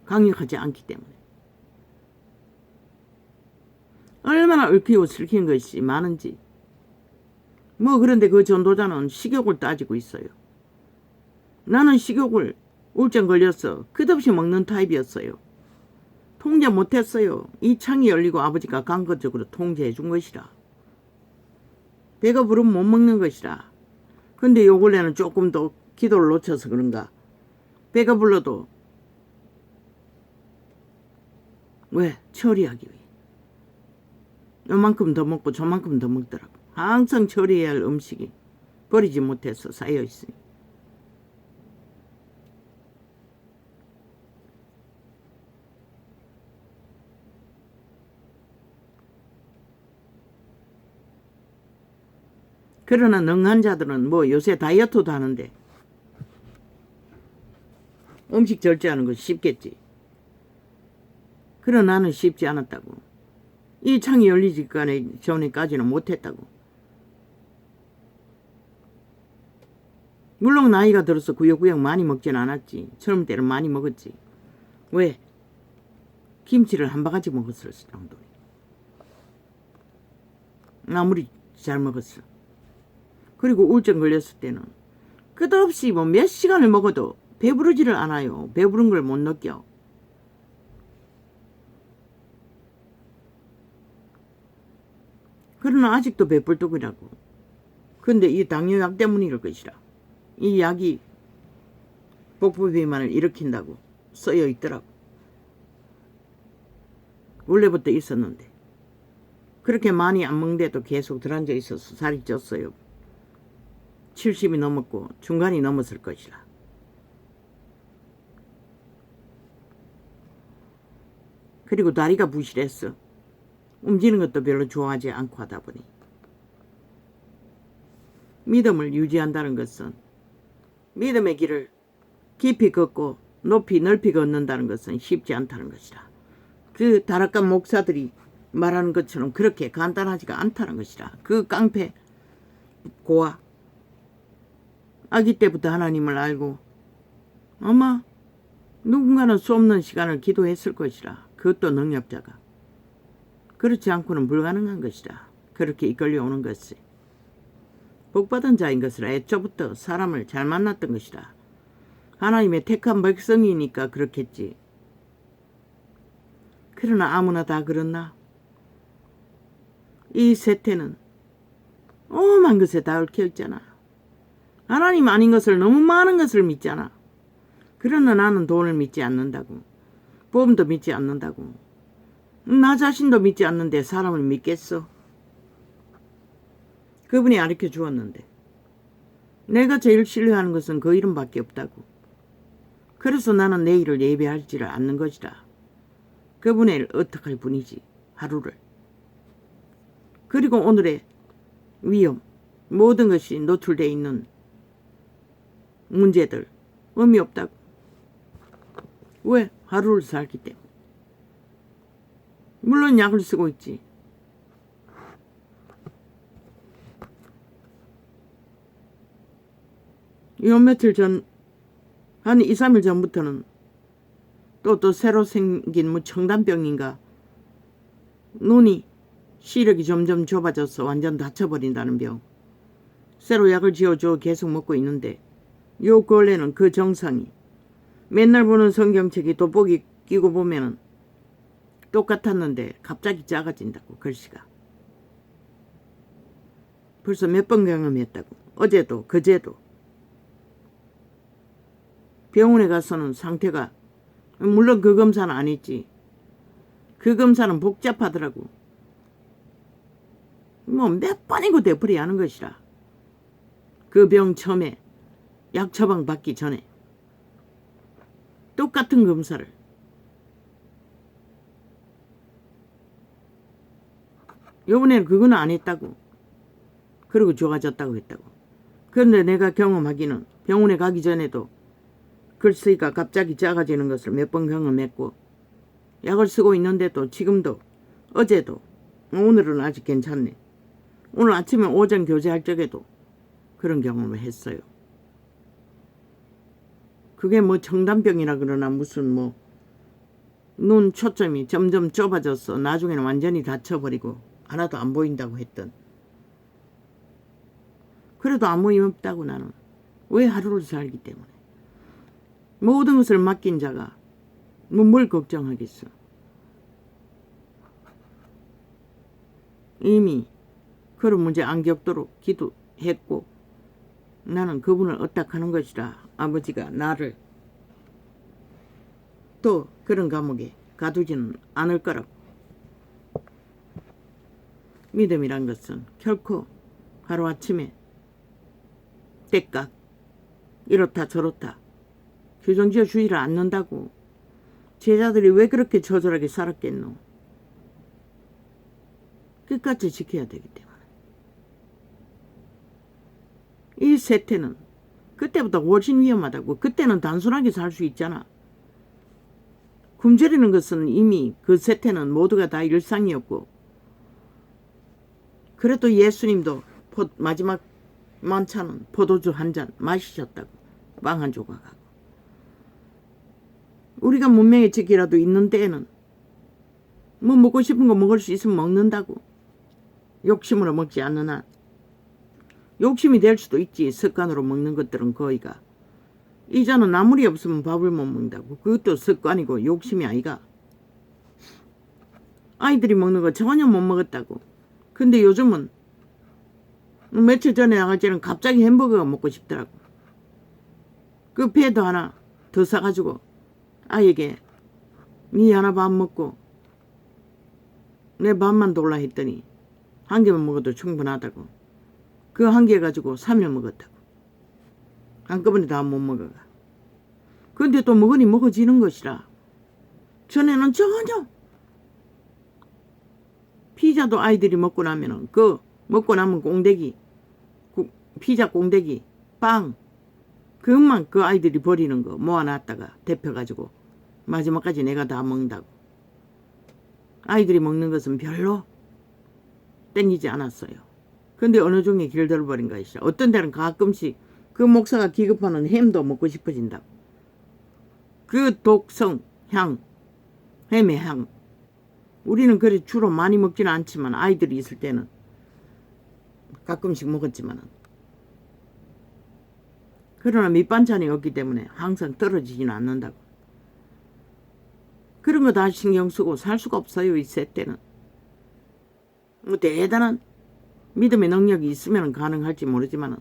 강력하지 않기 때문에. 얼마나 얽히고 슬킨 것이 많은지. 뭐 그런데 그 전도자는 식욕을 따지고 있어요. 나는 식욕을 우울증 걸려서 끝없이 먹는 타입이었어요. 통제 못했어요. 이 창이 열리고 아버지가 강건적으로 통제해 준 것이라. 배가 부르면 못 먹는 것이라. 근데 요 근래는 조금 더 기도를 놓쳐서 그런가. 배가 불러도 왜? 처리하기 위해. 요만큼 더 먹고 저만큼 더 먹더라고. 항상 처리해야 할 음식이 버리지 못해서 쌓여있으니. 그러나 능한 자들은 뭐 요새 다이어트도 하는데 음식 절제하는 건 쉽겠지. 그러나 나는 쉽지 않았다고. 이 창이 열리기 전에까지는 못했다고. 물론 나이가 들어서 구역구역 많이 먹진 않았지. 젊을 때는 많이 먹었지. 왜? 김치를 한 바가지 먹었을 정도니. 아무리 잘 먹었어. 그리고 우울증 걸렸을 때는 끝없이 뭐 몇 시간을 먹어도 배부르지를 않아요. 배부른 걸 못 느껴. 그러나 아직도 배불뚝이라고. 근데 이 당뇨약 때문일 것이라. 이 약이 복부비만을 일으킨다고 써여 있더라고. 원래부터 있었는데. 그렇게 많이 안 먹는데도 계속 들어앉아 있어서 살이 쪘어요. 70이 넘었고 중간이 넘었을 것이라. 그리고 다리가 부실했어. 움직이는 것도 별로 좋아하지 않고 하다 보니. 믿음을 유지한다는 것은, 믿음의 길을 깊이 걷고 높이 넓이 걷는다는 것은 쉽지 않다는 것이라. 그 다락간 목사들이 말하는 것처럼 그렇게 간단하지가 않다는 것이라. 그 깡패 고아, 아기 때부터 하나님을 알고 아마 누군가는 수없는 시간을 기도했을 것이라. 그것도 능력자가. 그렇지 않고는 불가능한 것이라. 그렇게 이끌려 오는 것이. 복받은 자인 것을 애초부터 사람을 잘 만났던 것이라. 하나님의 택한 백성이니까 그렇겠지. 그러나 아무나 다 그렇나? 이 세태는 오만 것에 다 얽혀 있잖아. 하나님 아닌 것을 너무 많은 것을 믿잖아. 그러나 나는 돈을 믿지 않는다고. 보험도 믿지 않는다고. 나 자신도 믿지 않는데 사람을 믿겠어? 그분이 가르쳐 주었는데 내가 제일 신뢰하는 것은 그 이름밖에 없다고. 그래서 나는 내일을 예배하지를 않는 것이다. 그분을 어떡할 분이지. 하루를. 그리고 오늘의 위험, 모든 것이 노출되어 있는 문제들 의미 없다고. 왜? 하루를 살기 때문에. 물론 약을 쓰고 있지. 요 며칠 전, 한 2, 3일 전부터는 또 새로 생긴 뭐 청단병인가. 눈이 시력이 점점 좁아져서 완전 다쳐버린다는 병. 새로 약을 지어줘 계속 먹고 있는데 요 근래는 그 정상이 맨날 보는 성경책이 돋보기 끼고 보면은 똑같았는데 갑자기 작아진다고. 글씨가. 벌써 몇 번 경험했다고. 어제도 그제도. 병원에 가서는 상태가, 물론 그 검사는 안 했지. 그 검사는 복잡하더라고. 뭐 몇 번이고 되풀이 하는 것이라. 그 병 처음에 약 처방 받기 전에 똑같은 검사를 요번에는 그건 안 했다고. 그리고 좋아졌다고 했다고. 그런데 내가 경험하기는 병원에 가기 전에도 글쓰기가 갑자기 작아지는 것을 몇 번 경험했고, 약을 쓰고 있는데도 지금도 어제도 오늘은 아직 괜찮네. 오늘 아침에 오전 교제할 적에도 그런 경험을 했어요. 그게 뭐 청담병이라 그러나 무슨 뭐 눈 초점이 점점 좁아져서 나중에는 완전히 닫혀버리고 하나도 안 보인다고 했던. 그래도 아무 힘 없다고 나는. 왜 하루를 살기 때문에. 모든 것을 맡긴 자가 뭐 뭘 걱정하겠어. 이미 그런 문제 안 겪도록 기도했고 나는 그분을 어떡하는 것이라 아버지가 나를 또 그런 감옥에 가두지는 않을 거라고. 믿음이란 것은 결코 하루아침에 때깍 이렇다 저렇다 규정지어 주의를 않는다고. 제자들이 왜 그렇게 처절하게 살았겠노. 끝까지 지켜야 되기 때문에. 이 세태는 그때보다 훨씬 위험하다고. 그때는 단순하게 살 수 있잖아. 굶주리는 것은 이미 그 세태는 모두가 다 일상이었고, 그래도 예수님도 마지막 만찬은 포도주 한 잔 마시셨다고. 빵 한 조각하고. 우리가 문명의 지키라도 있는 때에는 뭐 먹고 싶은 거 먹을 수 있으면 먹는다고. 욕심으로 먹지 않는 한. 욕심이 될 수도 있지. 습관으로 먹는 것들은 거의가. 이자는 아무리 없으면 밥을 못 먹는다고. 그것도 습관이고 욕심이 아이가. 아이들이 먹는 거 전혀 못 먹었다고. 근데 요즘은 며칠 전에 나갈 때는 갑자기 햄버거가 먹고 싶더라고. 그 배도 하나 더 사가지고 아이에게 니 하나 밥 먹고 내 밥만 돌라 했더니 한 개만 먹어도 충분하다고. 그 한 개 가지고 3일 먹었다고. 한꺼번에 다 못 먹어가. 근데 또 먹으니 먹어지는 것이라. 전에는 전혀. 피자도 아이들이 먹고 나면은 그 먹고 남은 꽁대기, 피자 꽁대기, 빵, 그것만 그 아이들이 버리는 거 모아놨다가 데펴가지고 마지막까지 내가 다 먹는다고. 아이들이 먹는 것은 별로 땡기지 않았어요. 근데 어느 중에 길들어버린 것이죠. 어떤 데는 가끔씩 그 목사가 기급하는 햄도 먹고 싶어진다고. 그 독성, 향, 햄의 향. 우리는 그래 주로 많이 먹지는 않지만 아이들이 있을 때는 가끔씩 먹었지만은. 그러나 밑반찬이 없기 때문에 항상 떨어지지는 않는다고. 그런 거 다 신경 쓰고 살 수가 없어요. 이 세때는. 뭐 대단한 믿음의 능력이 있으면 가능할지 모르지만은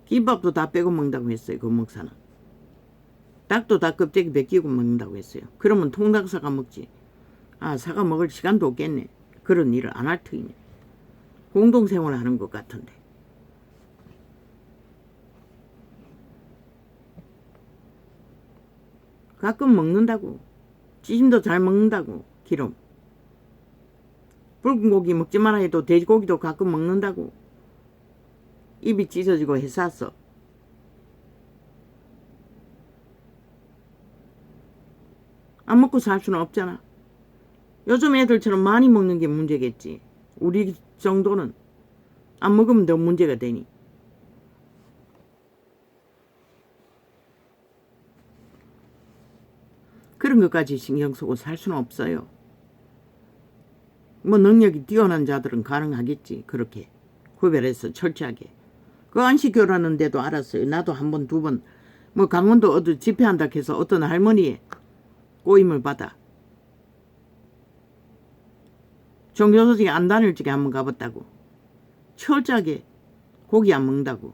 김밥도 다 빼고 먹는다고 했어요. 그 목사는. 닭도 다 껍데기 벗기고 먹는다고 했어요. 그러면 통닭 사가 먹지. 아, 사가 먹을 시간도 없겠네. 그런 일을 안 할 터이네. 공동생활을 하는 것 같은데. 가끔 먹는다고. 찌짐도 잘 먹는다고. 기름. 붉은 고기 먹지 마라 해도 돼지고기도 가끔 먹는다고. 입이 찢어지고 해쌌어. 안 먹고 살 수는 없잖아. 요즘 애들처럼 많이 먹는 게 문제겠지. 우리 정도는 안 먹으면 더 문제가 되니. 그런 것까지 신경 쓰고 살 수는 없어요. 뭐 능력이 뛰어난 자들은 가능하겠지. 그렇게 구별해서 철저하게. 그 안 시켜라는데도 알았어요. 나도 한 번, 두 번, 뭐 강원도 어디 집회한다 해서 어떤 할머니의 꼬임을 받아. 종교조직에 안 다닐 적에 한번 가봤다고. 철저하게 고기 안 먹는다고.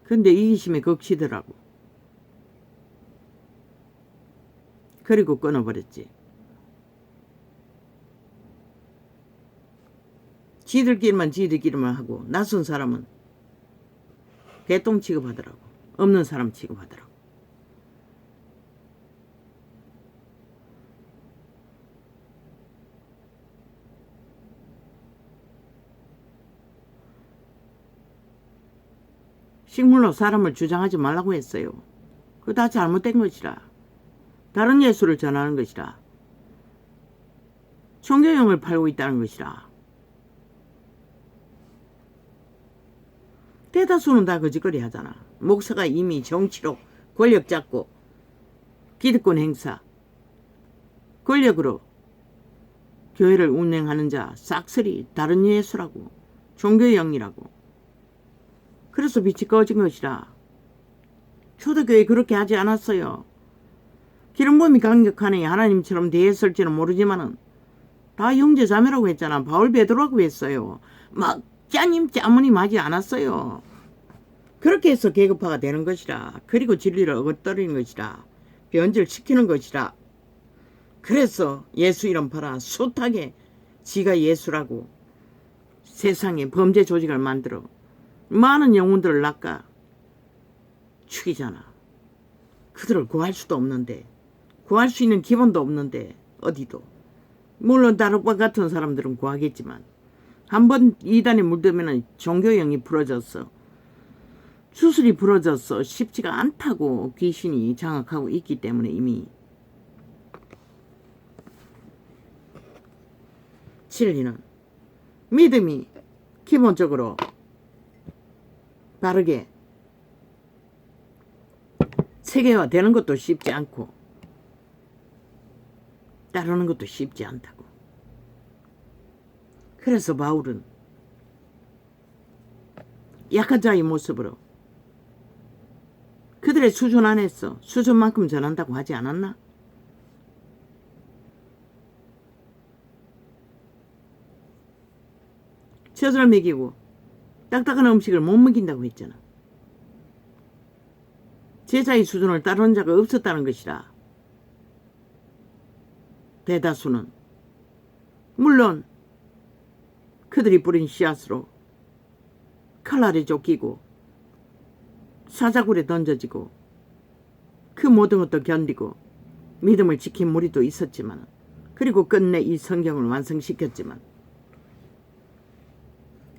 근데 이기심에 극치더라고. 그리고 끊어버렸지. 지들끼리만 하고 낯선 사람은 개똥 취급하더라고. 없는 사람 취급하더라고. 식물로 사람을 주장하지 말라고 했어요. 그거 다 잘못된 것이라. 다른 예수를 전하는 것이라. 종교형을 팔고 있다는 것이라. 대다수는 다 거짓거리 하잖아. 목사가 이미 정치로 권력 잡고 기득권 행사, 권력으로 교회를 운행하는 자 싹쓸이 다른 예수라고, 종교형이라고. 그래서 빛이 꺼진 것이라. 초대교회 그렇게 하지 않았어요. 기름부음이 강력하니 하나님처럼 대했을지는 모르지만은 다 형제자매라고 했잖아. 바울 베드로라고 했어요. 막 짜님 짜모님 하지 않았어요. 그렇게 해서 계급화가 되는 것이라. 그리고 진리를 어긋거리는 것이라. 변질시키는 것이라. 그래서 예수 이름 팔아 숱하게 지가 예수라고 세상에 범죄 조직을 만들어 많은 영혼들을 낚아 죽이잖아. 그들을 구할 수도 없는데, 구할 수 있는 기본도 없는데 어디도. 물론 다락과 같은 사람들은 구하겠지만 한번 이단에 물들면 종교형이 부러졌어. 수술이 부러졌어. 쉽지가 않다고 귀신이 장악하고 있기 때문에 이미. 진리는 믿음이 기본적으로 바르게 체계화되는 것도 쉽지 않고 따르는 것도 쉽지 않다고. 그래서 바울은 약한 자의 모습으로 그들의 수준 안에서 수준만큼 전한다고 하지 않았나? 젖을 먹이고 딱딱한 음식을 못 먹인다고 했잖아. 제자의 수준을 따르는 자가 없었다는 것이라. 대다수는 물론 그들이 뿌린 씨앗으로 칼날에 쫓기고 사자굴에 던져지고 그 모든 것도 견디고 믿음을 지킨 무리도 있었지만, 그리고 끝내 이 성경을 완성시켰지만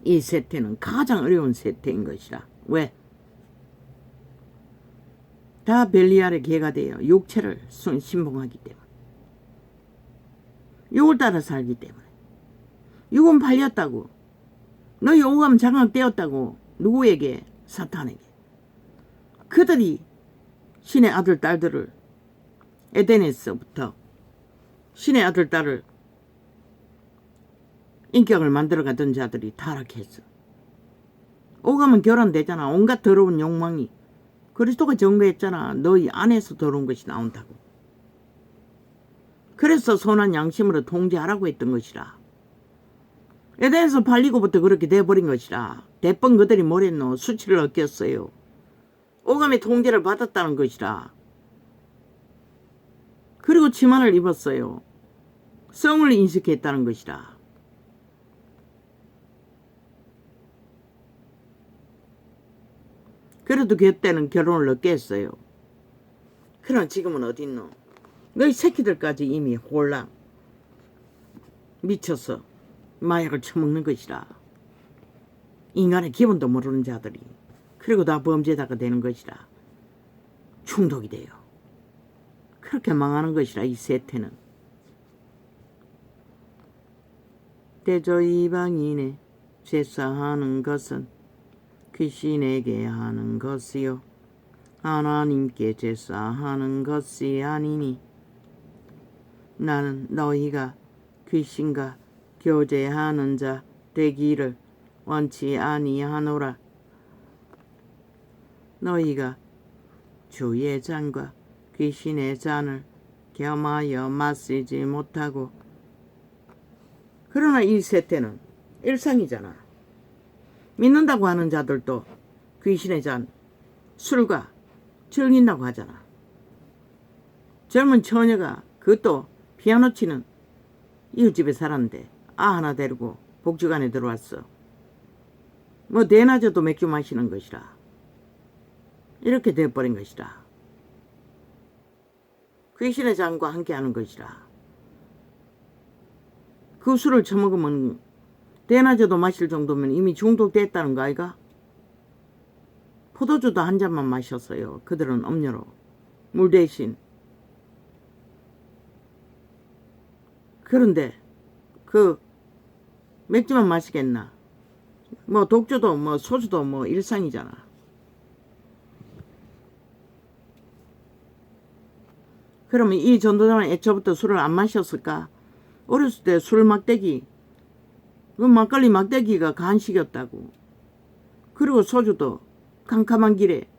이 세태는 가장 어려운 세태인 것이라. 왜? 다 벨리알의 개가 되어 육체를 신봉하기 때문에, 육을 따라 살기 때문에. 육은 팔렸다고. 너희 오감 장악되었다고. 누구에게? 사탄에게. 그들이 신의 아들 딸들을 에덴에서부터 신의 아들 딸을 인격을 만들어가던 자들이 타락했어. 오감은 결혼되잖아. 온갖 더러운 욕망이. 그리스도가 증거했잖아. 너희 안에서 더러운 것이 나온다고. 그래서 선한 양심으로 통제하라고 했던 것이라. 에덴에서 팔리고부터 그렇게 돼버린 것이라. 대번 그들이 뭘 했노? 수치를 얻겼어요. 오감의 통제를 받았다는 것이라. 그리고 치마를 입었어요. 성을 인식했다는 것이라. 그래도 그때는 결혼을 늦게 했어요. 그러나 지금은 어딨노? 너희 새끼들까지 이미 홀랑 미쳐서 마약을 처먹는 것이라. 인간의 기본도 모르는 자들이. 그리고 다 범죄자가 되는 것이라. 중독이 돼요. 그렇게 망하는 것이라 이 세태는. 대저 이방인의 제사하는 것은 귀신에게 하는 것이요 하나님께 제사하는 것이 아니니, 나는 너희가 귀신과 교제하는 자 되기를 원치 아니하노라. 너희가 주의 잔과 귀신의 잔을 겸하여 마시지 못하고. 그러나 이 세태는 일상이잖아. 믿는다고 하는 자들도 귀신의 잔, 술과 즐긴다고 하잖아. 젊은 처녀가 그것도 피아노 치는 이웃집에 살았는데 아 하나 데리고 복지관에 들어왔어. 뭐 대낮에도 맥주 마시는 것이라. 이렇게 돼버린 것이라. 귀신의 장과 함께하는 것이라. 그 술을 처먹으면 대낮에도 마실 정도면 이미 중독됐다는 거 아이가? 포도주도 한 잔만 마셨어요. 그들은 음료로. 물 대신. 그런데 그 맥주만 마시겠나? 뭐 독주도 뭐 소주도 뭐 일상이잖아. 그러면 이 전도자는 애초부터 술을 안 마셨을까? 어렸을 때 술 막대기, 그 막걸리 막대기가 간식이었다고. 그리고 소주도 캄캄한 길에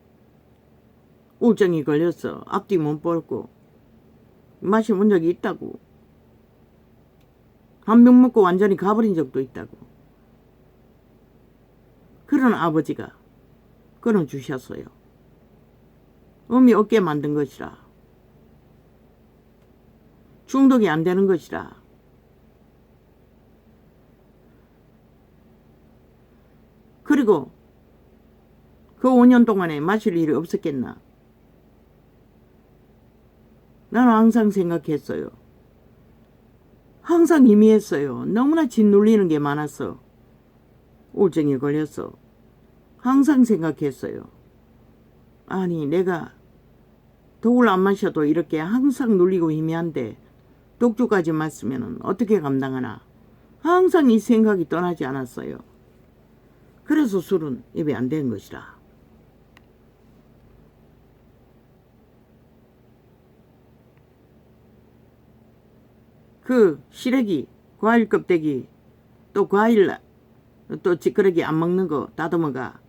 우울증이 걸려서 앞뒤 못 벌고 마셔본 적이 있다고. 한 병 먹고 완전히 가버린 적도 있다고. 그런 아버지가 끊어주셨어요. 음이 없게 만든 것이라. 중독이 안 되는 것이라. 그리고 그 5년 동안에 마실 일이 없었겠나. 나는 항상 생각했어요. 항상 희미했어요. 너무나 짓눌리는 게 많았어. 우울증에 걸렸어. 항상 생각했어요. 아니 내가 독을 안 마셔도 이렇게 항상 눌리고 희미한데 독주까지 마시면 어떻게 감당하나. 항상 이 생각이 떠나지 않았어요. 그래서 술은 입에 안 댄 것이라. 그 시래기, 과일 껍데기, 또 과일, 또 찌끄러기 안 먹는 거 다듬어가.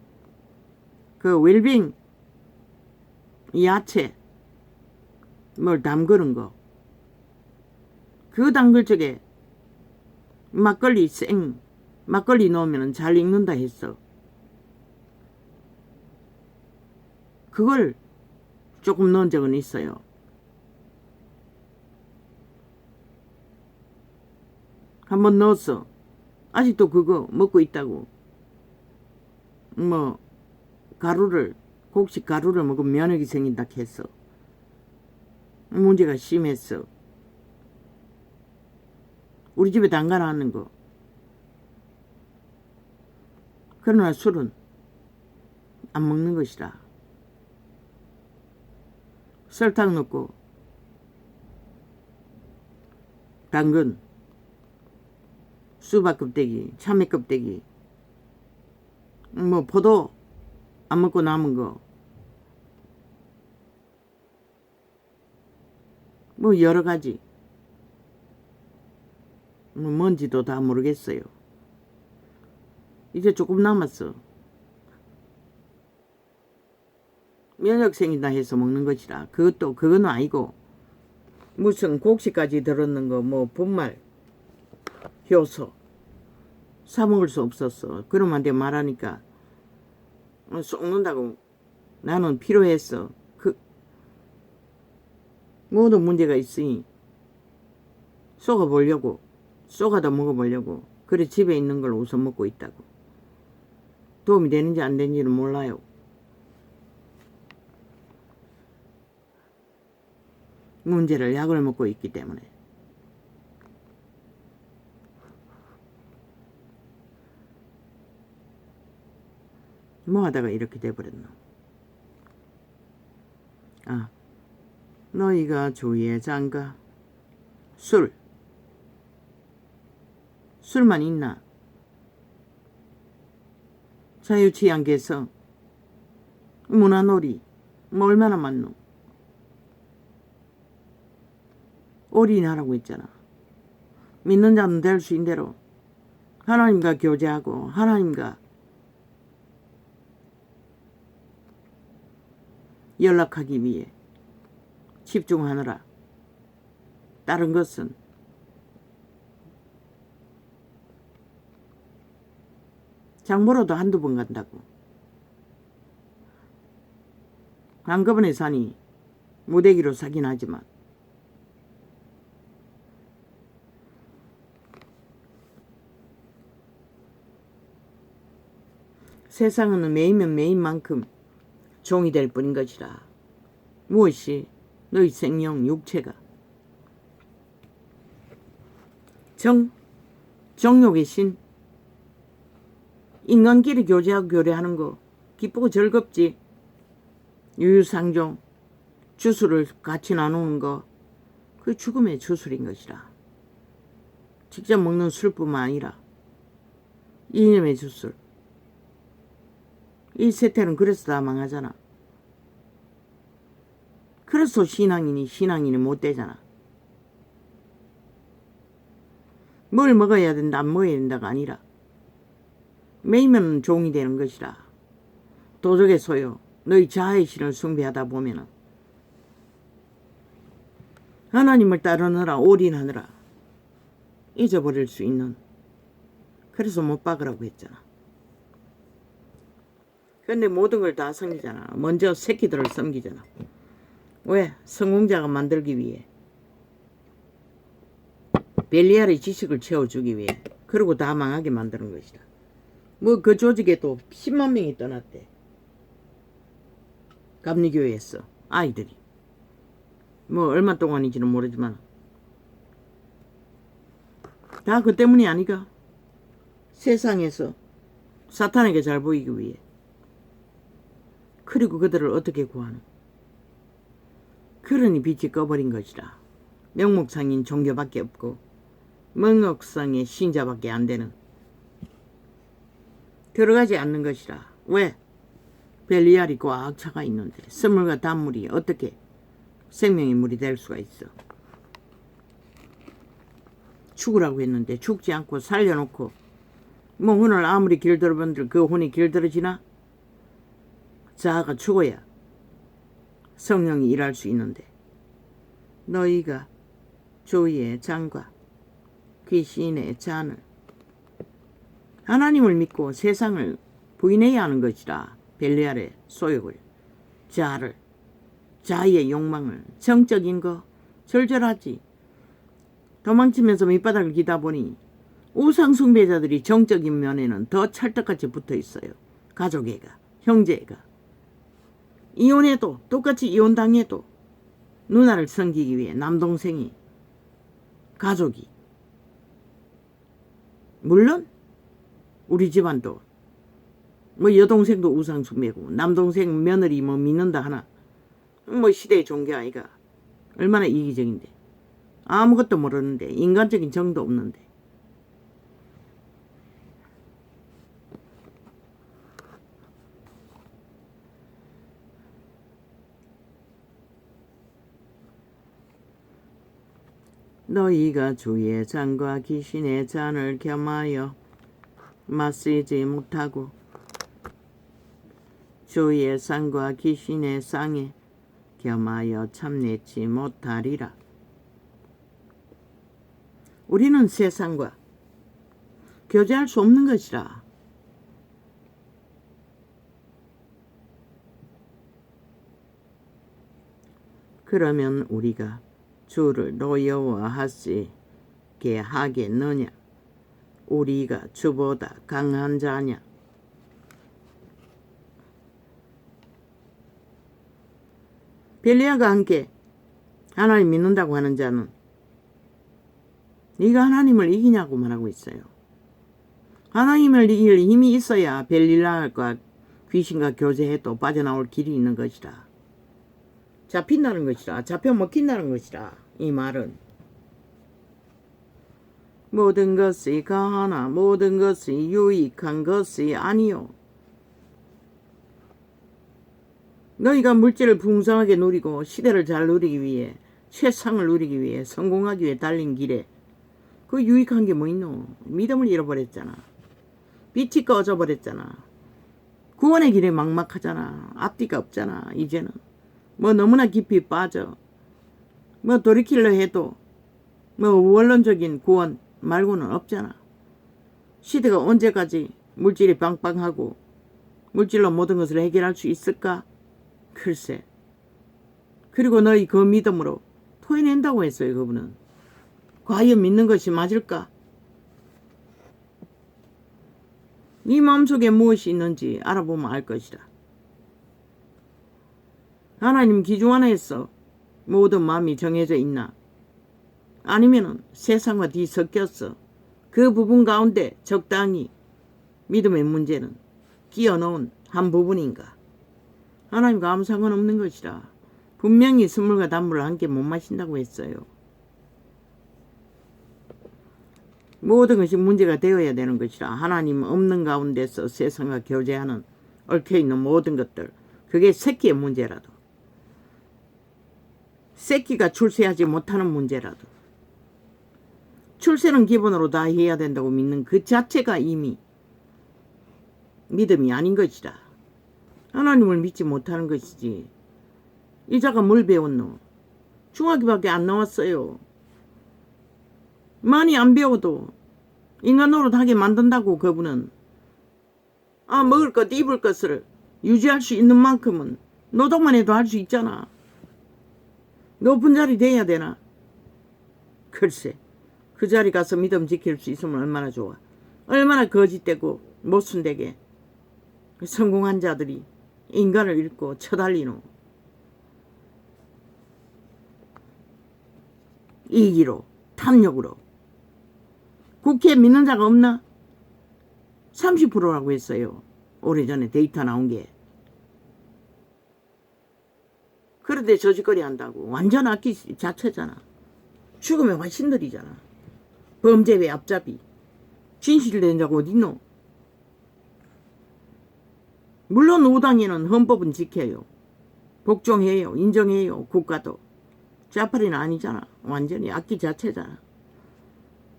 그 웰빙, 야채, 뭘 담그는 거. 그 담글 적에 막걸리 막걸리 넣으면 잘 익는다 했어. 그걸 조금 넣은 적은 있어요. 한번 넣었어. 아직도 그거 먹고 있다고. 뭐 곡식 가루를 먹으면 면역이 생긴다 했어. 문제가 심했어. 우리 집에 담가 놨는 거. 그러나 술은 안 먹는 것이라. 설탕 넣고 당근, 수박 껍데기, 참외 껍데기, 뭐 포도 안 먹고 남은 거, 뭐 여러 가지, 뭐 뭔지도 다 모르겠어요. 이제 조금 남았어. 면역 생긴다 해서 먹는 것이라. 그거는 아니고 무슨 곡식까지 들었는 거, 뭐 분말, 효소 사 먹을 수 없었어. 그러면 내가 말하니까 썩는다고. 나는 필요했어. 모든 문제가 있으니 쏘가다 먹어보려고. 그래 집에 있는 걸 우선 먹고 있다고. 도움이 되는지 안 되는지는 몰라요. 문제를 약을 먹고 있기 때문에. 뭐 하다가 이렇게 돼버렸노. 아, 너희가 주위에 장가 술만 있나? 자유취향 개성, 문화놀이, 뭐 얼마나 많노? 올인하라고 했잖아. 믿는 자는 될 수 있는 대로 하나님과 교제하고 하나님과 연락하기 위해 집중하느라. 다른 것은 장보러도 한두 번 간다고. 한꺼번에 사니 무대기로 사긴 하지만 세상은 매이면 매인 만큼 종이 될 뿐인 것이라. 무엇이 너희 생명 육체가 정욕의 신 인간끼리 교제하고 교례하는 거 기쁘고 즐겁지. 유유상종 주술을 같이 나누는 거 그 죽음의 주술인 것이라. 직접 먹는 술뿐만 아니라 이념의 주술. 이 세태는 그래서 다 망하잖아. 그래서 신앙인이 못 되잖아. 뭘 먹어야 된다 안 먹어야 된다가 아니라 매이면 종이 되는 것이라. 도적의 소요 너희 자아의 신을 숭배하다 보면은 하나님을 따르느라 올인하느라 잊어버릴 수 있는. 그래서 못 박으라고 했잖아. 근데 모든 걸 다 섬기잖아. 먼저 새끼들을 섬기잖아. 왜? 성공자가 만들기 위해. 벨리알의 지식을 채워주기 위해. 그리고 다 망하게 만드는 것이다. 뭐 그 조직에 또 10만 명이 떠났대. 감리교회에서 아이들이. 뭐 얼마 동안인지는 모르지만 다 그 때문이 아니가. 세상에서 사탄에게 잘 보이기 위해. 그리고 그들을 어떻게 구하노? 그러니 빛이 꺼버린 것이라. 명목상인 종교밖에 없고 명목상의 신자밖에 안 되는. 들어가지 않는 것이라. 왜? 벨리알이 꽉 차가 있는데 선물과 단물이 어떻게 생명의 물이 될 수가 있어. 죽으라고 했는데 죽지 않고 살려놓고 뭐 오늘 아무리 길들어본들 그 혼이 길들어지나? 자아가 죽어야 성령이 일할 수 있는데 너희가 주의 잔과 귀신의 잔을 하나님을 믿고 세상을 부인해야 하는 것이라. 벨리알의 소욕을 자아를 자의의 욕망을 정적인 거 절절하지. 도망치면서 밑바닥을 기다 보니 우상숭배자들이 정적인 면에는 더 찰떡같이 붙어 있어요. 가족애가 형제애가 이혼해도 똑같이 이혼당해도 누나를 섬기기 위해 남동생이 가족이 물론 우리 집안도 뭐 여동생도 우상숭배고 남동생 며느리 뭐 믿는다 하나 뭐 시대의 종교 아이가 얼마나 이기적인데 아무것도 모르는데 인간적인 정도 없는데 너희가 주의 잔과 귀신의 잔을 겸하여 마시지 못하고 주의 상과 귀신의 상에 겸하여 참내지 못하리라. 우리는 세상과 교제할 수 없는 것이라. 그러면 우리가 주를 노여워하시게 하겠느냐? 우리가 주보다 강한 자냐? 벨리알과 함께 하나님 믿는다고 하는 자는 네가 하나님을 이기냐고 말하고 있어요. 하나님을 이길 힘이 있어야 벨리알과 귀신과 교제해도 빠져나올 길이 있는 것이라. 잡힌다는 것이라. 잡혀 먹힌다는 것이라. 이 말은 모든 것이 가하나 모든 것이 유익한 것이 아니요. 너희가 물질을 풍성하게 누리고 시대를 잘 누리기 위해 세상을 누리기 위해 성공하기 위해 달린 길에 그 유익한 게 뭐 있노? 믿음을 잃어버렸잖아. 빛이 꺼져버렸잖아. 구원의 길이 막막하잖아. 앞뒤가 없잖아. 이제는 뭐 너무나 깊이 빠져. 뭐 돌이키려 해도 뭐 원론적인 구원 말고는 없잖아. 시대가 언제까지 물질이 빵빵하고 물질로 모든 것을 해결할 수 있을까? 글쎄. 그리고 너희 그 믿음으로 토해낸다고 했어요. 그분은. 과연 믿는 것이 맞을까? 네 마음속에 무엇이 있는지 알아보면 알 것이다. 하나님 기준 안에서 모든 마음이 정해져 있나? 아니면은 세상과 뒤섞였어. 그 부분 가운데 적당히 믿음의 문제는 끼워넣은 한 부분인가? 하나님과 아무 상관없는 것이라. 분명히 선물과 단물을 함께 못 마신다고 했어요. 모든 것이 문제가 되어야 되는 것이라. 하나님 없는 가운데서 세상과 교제하는 얽혀있는 모든 것들, 그게 새끼의 문제라도, 새끼가 출세하지 못하는 문제라도, 출세는 기본으로 다 해야 된다고 믿는 그 자체가 이미 믿음이 아닌 것이다. 하나님을 믿지 못하는 것이지. 이 자가 뭘 배웠노? 중학교밖에 안 나왔어요. 많이 안 배워도 인간 노릇하게 만든다고. 그분은 먹을 것 입을 것을 유지할 수 있는 만큼은 노동만 해도 할 수 있잖아. 높은 자리 돼야 되나? 글쎄, 그 자리 가서 믿음 지킬 수 있으면 얼마나 좋아. 얼마나 거짓되고 모순되게 성공한 자들이 인간을 잃고 쳐달리노. 이기로, 탐욕으로. 국회에 믿는 자가 없나? 30%라고 했어요. 오래전에 데이터 나온 게. 그런데 저짓거리 한다고. 완전 악기 자체잖아. 죽음의 화신들이잖아. 범죄의 앞잡이. 진실된 자가 어딨노? 물론 우당에는 헌법은 지켜요. 복종해요. 인정해요. 국가도. 자팔이는 아니잖아. 완전히 악기 자체잖아.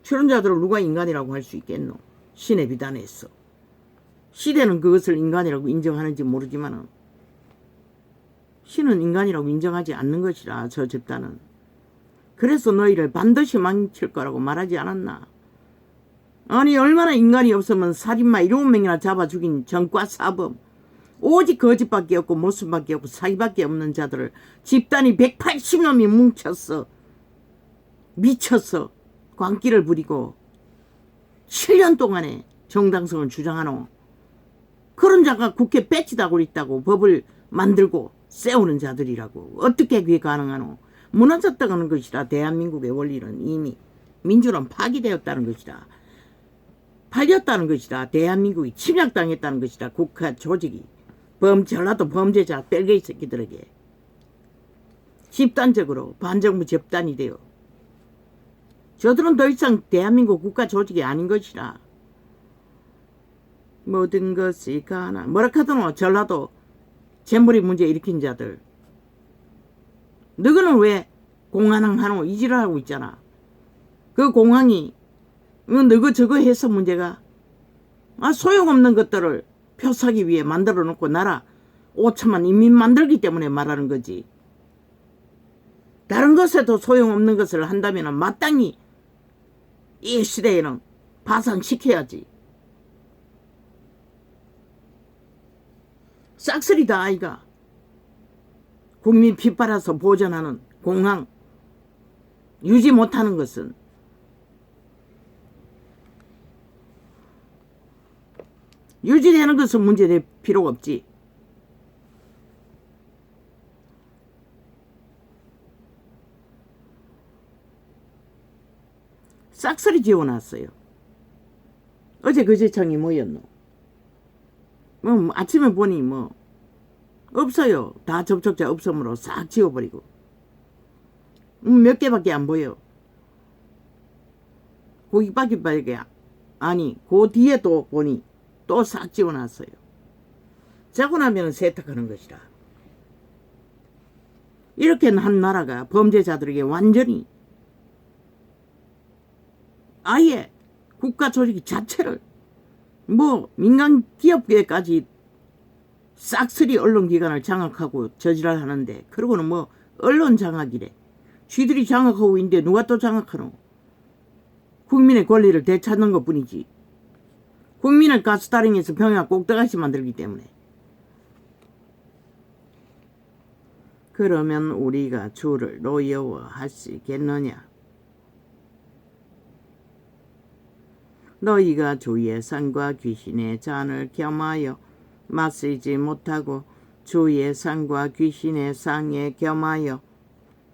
출연자들을 누가 인간이라고 할 수 있겠노? 신의 비단에서. 시대는 그것을 인간이라고 인정하는지 모르지만 신은 인간이라고 인정하지 않는 것이라. 저 집단은. 그래서 너희를 반드시 망칠 거라고 말하지 않았나? 아니 얼마나 인간이 없으면 살인마 7명이나 잡아 죽인 전과 사범, 오직 거짓밖에 없고 모순밖에 없고 사기밖에 없는 자들을 집단이 180놈이 뭉쳤어. 미쳤어. 광기를 부리고 7년 동안에 정당성을 주장하노. 그런 자가 국회 배치다고 있다고 법을 만들고 세우는 자들이라고. 어떻게 그게 가능하노? 무너졌다는 것이라. 대한민국의 원리는 이미 민주는 파기되었다는 것이라. 팔렸다는 것이라. 대한민국이 침략당했다는 것이라. 국가 조직이 전라도 범죄자 뺄개이 새끼들에게 집단적으로 반정부 집단이 되어 저들은 더 이상 대한민국 국가 조직이 아닌 것이라. 모든 것이 가나 뭐라 카더노. 전라도 재물이 문제 일으킨 자들. 너희는 왜 공항 하노? 이지를 하고 있잖아. 그 공항이 너희 저거 해서 문제가 소용없는 것들을 표 사기 위해 만들어 놓고 나라 5천만 인민 만들기 때문에 말하는 거지. 다른 것에도 소용없는 것을 한다면 마땅히 이 시대에는 파산시켜야지. 싹쓸이다 아이가. 국민 피 빨아서 보존하는 공항 유지 못하는 것은 유지되는 것은 문제될 필요가 없지. 싹쓸이 지어놨어요. 어제 거제청이 뭐였노? 아침에 보니 없어요. 다 접촉자 없음으로 싹 지워버리고. 몇 개밖에 안 보여. 고깃밥밖에 아니 그 뒤에 또 보니 또 싹 지워놨어요. 자고 나면 세탁하는 것이라. 이렇게 한 나라가 범죄자들에게 완전히 아예 국가 조직 자체를 민간 기업계까지 싹쓸이 언론기관을 장악하고 저지랄 하는데, 그러고는 언론 장악이래. 쥐들이 장악하고 있는데 누가 또 장악하노? 국민의 권리를 되찾는 것 뿐이지. 국민을 가스타링해서 병약 꼭대가시 만들기 때문에. 그러면 우리가 주를 노여워할 수 있겠느냐? 너희가 주의 상과 귀신의 잔을 겸하여 마시지 못하고 주의 상과 귀신의 상에 겸하여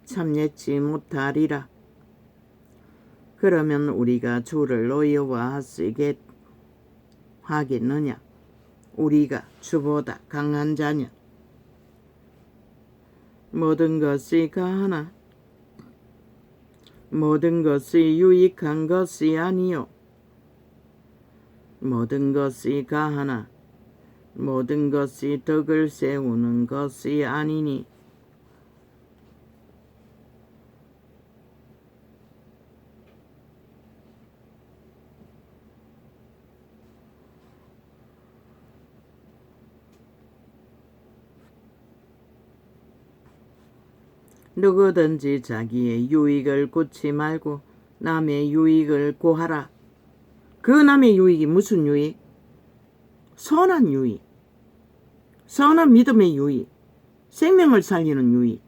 참여치 못하리라. 그러면 우리가 주를 노여워하시게 하겠느냐? 우리가 주보다 강한 자냐? 모든 것이 가하나 모든 것이 유익한 것이 아니요 모든 것이 가하나 모든 것이 덕을 세우는 것이 아니니 누구든지 자기의 유익을 구치 말고 남의 유익을 구하라. 그 남의 유익이 무슨 유익? 선한 유익, 선한 믿음의 유익, 생명을 살리는 유익.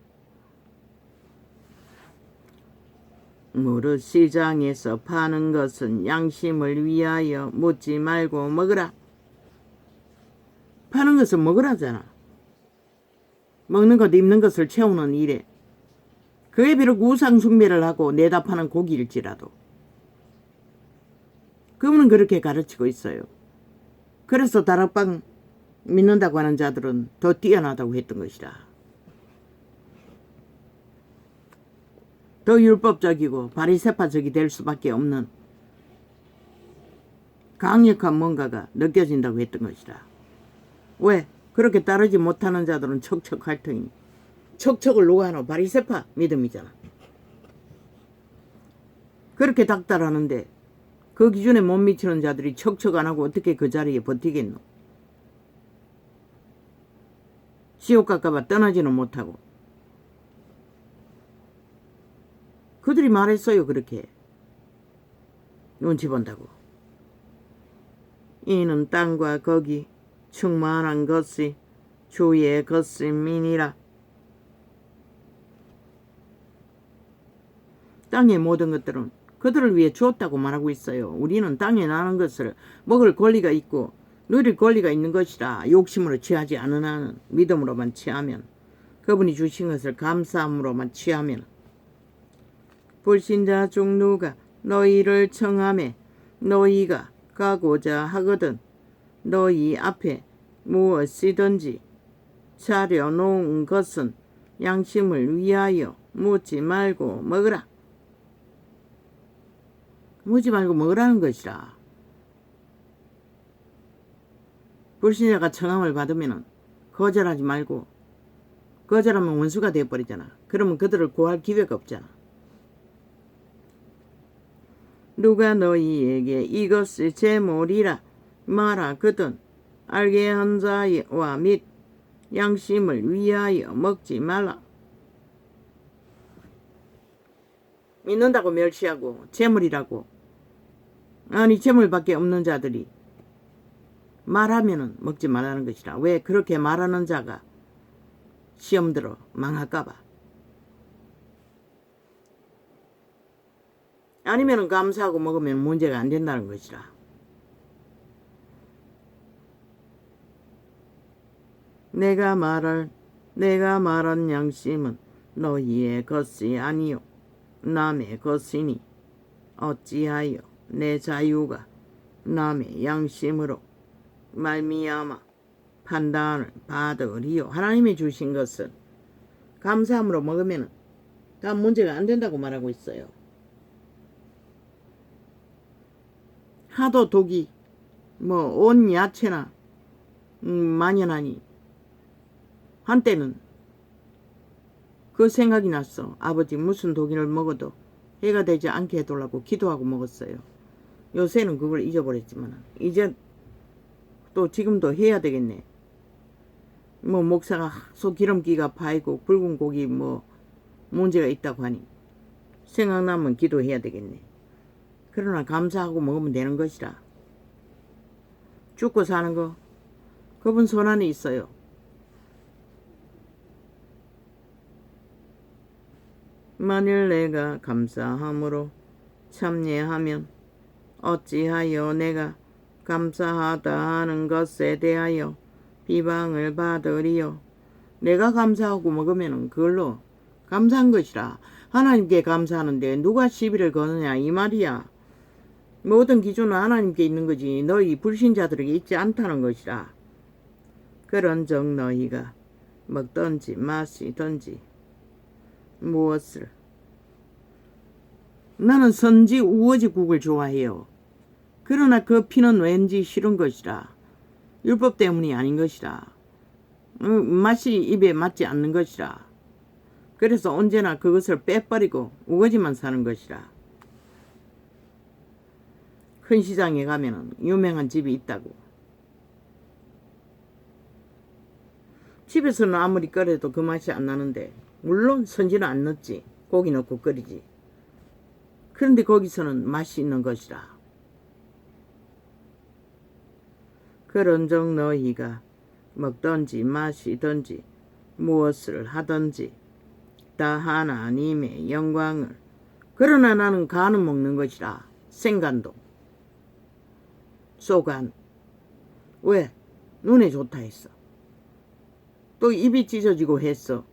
무릇 시장에서 파는 것은 양심을 위하여 묻지 말고 먹으라. 파는 것은 먹으라잖아. 먹는 것 입는 것을 채우는 일에 그에 비록 우상 숭배를 하고 내다 파는 고기일지라도 그분은 그렇게 가르치고 있어요. 그래서 다락방 믿는다고 하는 자들은 더 뛰어나다고 했던 것이라. 더 율법적이고 바리새파적이 될 수밖에 없는 강력한 뭔가가 느껴진다고 했던 것이라. 왜? 그렇게 따르지 못하는 자들은 척척할 터이니. 척척을 누가 하노? 바리새파 믿음이잖아. 그렇게 닥달하는데 그 기준에 못 미치는 자들이 척척 안 하고 어떻게 그 자리에 버티겠노? 지옥 갈까봐 떠나지는 못하고. 그들이 말했어요. 그렇게. 눈치 본다고. 이는 땅과 거기 충만한 것이 주의 것임이니라. 땅의 모든 것들은 그들을 위해 주었다고 말하고 있어요. 우리는 땅에 나는 것을 먹을 권리가 있고 누릴 권리가 있는 것이라. 욕심으로 취하지 않은 한은 믿음으로만 취하면, 그분이 주신 것을 감사함으로만 취하면. 불신자 중 누가 너희를 청하매 너희가 가고자 하거든 너희 앞에 무엇이든지 차려놓은 것은 양심을 위하여 묻지 말고 먹으라. 묻지 말고 먹으라는 것이라. 불신자가 청함을 받으면 거절하지 말고, 거절하면 원수가 되어버리잖아. 그러면 그들을 구할 기회가 없잖아. 누가 너희에게 이것이 제물이라 말하거든 알게 한 자와 및 양심을 위하여 먹지 말라. 믿는다고 멸시하고 제물이라고, 아니 제물밖에 없는 자들이 말하면은 먹지 말라는 것이라. 왜? 그렇게 말하는 자가 시험 들어 망할까봐. 아니면은 감사하고 먹으면 문제가 안 된다는 것이라. 내가 말한 양심은 너희의 것이 아니요 남의 것이니 어찌하여 내 자유가 남의 양심으로 말미암아 판단을 받으리요. 하나님이 주신 것은 감사함으로 먹으면 다 문제가 안 된다고 말하고 있어요. 하도 독이 온 야채나 만연하니 한때는 그 생각이 났어. 아버지 무슨 독을 먹어도 해가 되지 않게 해달라고 기도하고 먹었어요. 요새는 그걸 잊어버렸지만 이제 또 지금도 해야 되겠네. 목사가 소 기름기가 파이고 붉은 고기 문제가 있다고 하니 생각나면 기도해야 되겠네. 그러나 감사하고 먹으면 되는 것이라. 죽고 사는 거 그분 손 안에 있어요. 만일 내가 감사함으로 참여하면 어찌하여 내가 감사하다 하는 것에 대하여 비방을 받으리요. 내가 감사하고 먹으면 그걸로 감사한 것이라. 하나님께 감사하는데 누가 시비를 거느냐 이 말이야. 모든 기준은 하나님께 있는 거지 너희 불신자들에게 있지 않다는 것이라. 그런즉 너희가 먹든지 마시든지 무엇을. 나는 선지 우거지국을 좋아해요. 그러나 그 피는 왠지 싫은 것이라. 율법 때문이 아닌 것이라. 맛이 입에 맞지 않는 것이라. 그래서 언제나 그것을 빼버리고 우거지만 사는 것이라. 큰 시장에 가면은 유명한 집이 있다고. 집에서는 아무리 끓여도 그 맛이 안 나는데 물론 선지는 안 넣지. 고기 넣고 끓이지. 그런데 거기서는 맛이 있는 것이라. 그런즉 너희가 먹든지 마시든지 무엇을 하든지 다 하나님의 영광을. 그러나 나는 간은 먹는 것이라. 생간도 쏘간. 왜? 눈에 좋다 했어. 또 입이 찢어지고 했어.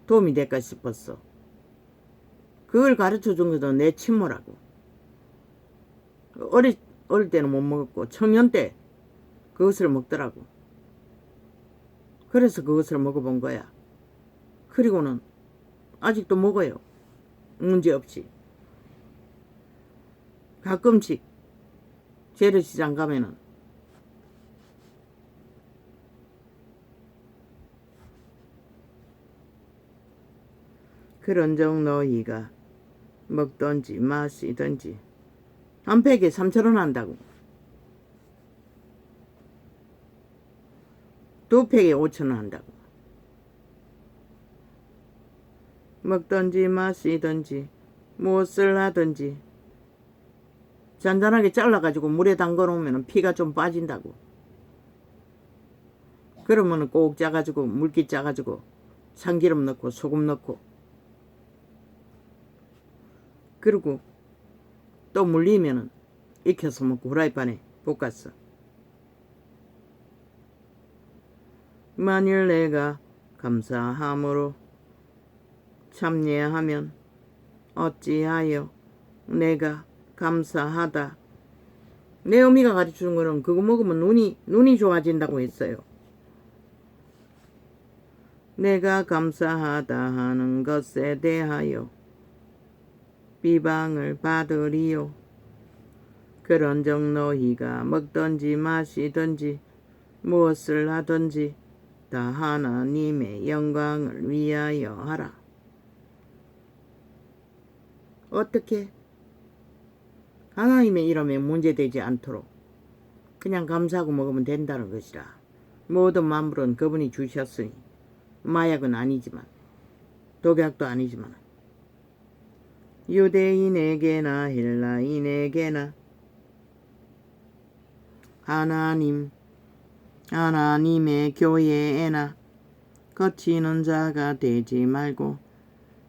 도움이 될까 싶었어. 그걸 가르쳐준 것도 내 친모라고. 어릴 때는 못 먹었고 청년 때 그것을 먹더라고. 그래서 그것을 먹어본 거야. 그리고는 아직도 먹어요. 문제없이. 가끔씩 재래시장 가면은 그런즉 너희가 먹든지 마시든지 한 팩에 3,000원 한다고. 두 팩에 5,000원 한다고. 먹든지 마시든지 무엇을 하든지 잔잔하게 잘라가지고 물에 담궈 놓으면 피가 좀 빠진다고. 그러면 꼭 짜가지고 물기 짜가지고 참기름 넣고 소금 넣고 그리고 또 물리면은 익혀서 먹고 후라이팬에 볶았어. 만일 내가 감사함으로 참여하면 어찌하여 내가 감사하다. 내 어미가 가르쳐준 거는 그거 먹으면 눈이 좋아진다고 했어요. 내가 감사하다 하는 것에 대하여 비방을 받으리요. 그런즉 너희가 먹든지 마시든지 무엇을 하든지 다 하나님의 영광을 위하여 하라. 어떻게? 하나님의 이름에 문제되지 않도록 그냥 감사하고 먹으면 된다는 것이라. 모든 만물은 그분이 주셨으니 마약은 아니지만 독약도 아니지만 유대인에게나 헬라인에게나 하나님의 교회에나 거치는 자가 되지 말고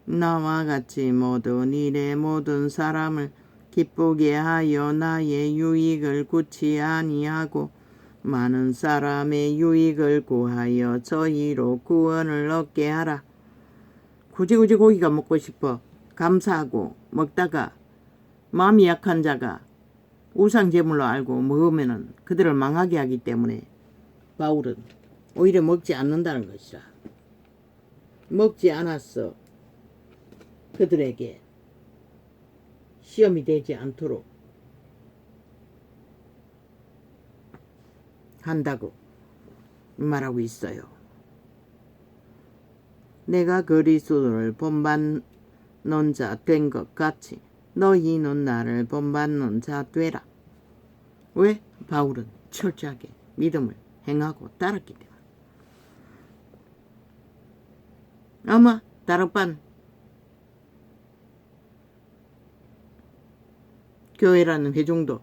나와 같이 모든 일에 모든 사람을 기쁘게 하여 나의 유익을 구치 아니하고 많은 사람의 유익을 구하여 저희로 구원을 얻게 하라. 굳이 고기가 먹고 싶어 감사하고 먹다가 마음이 약한 자가 우상제물로 알고 먹으면 그들을 망하게 하기 때문에 바울은 오히려 먹지 않는다는 것이라. 먹지 않았어. 그들에게 시험이 되지 않도록 한다고 말하고 있어요. 내가 그리스도를 본받는 자 된 것 같이 너희는 나를 본받는 자 되라. 왜? 바울은 철저하게 믿음을 행하고 따랐기 때문에. 아마 다락방 교회라는 회중도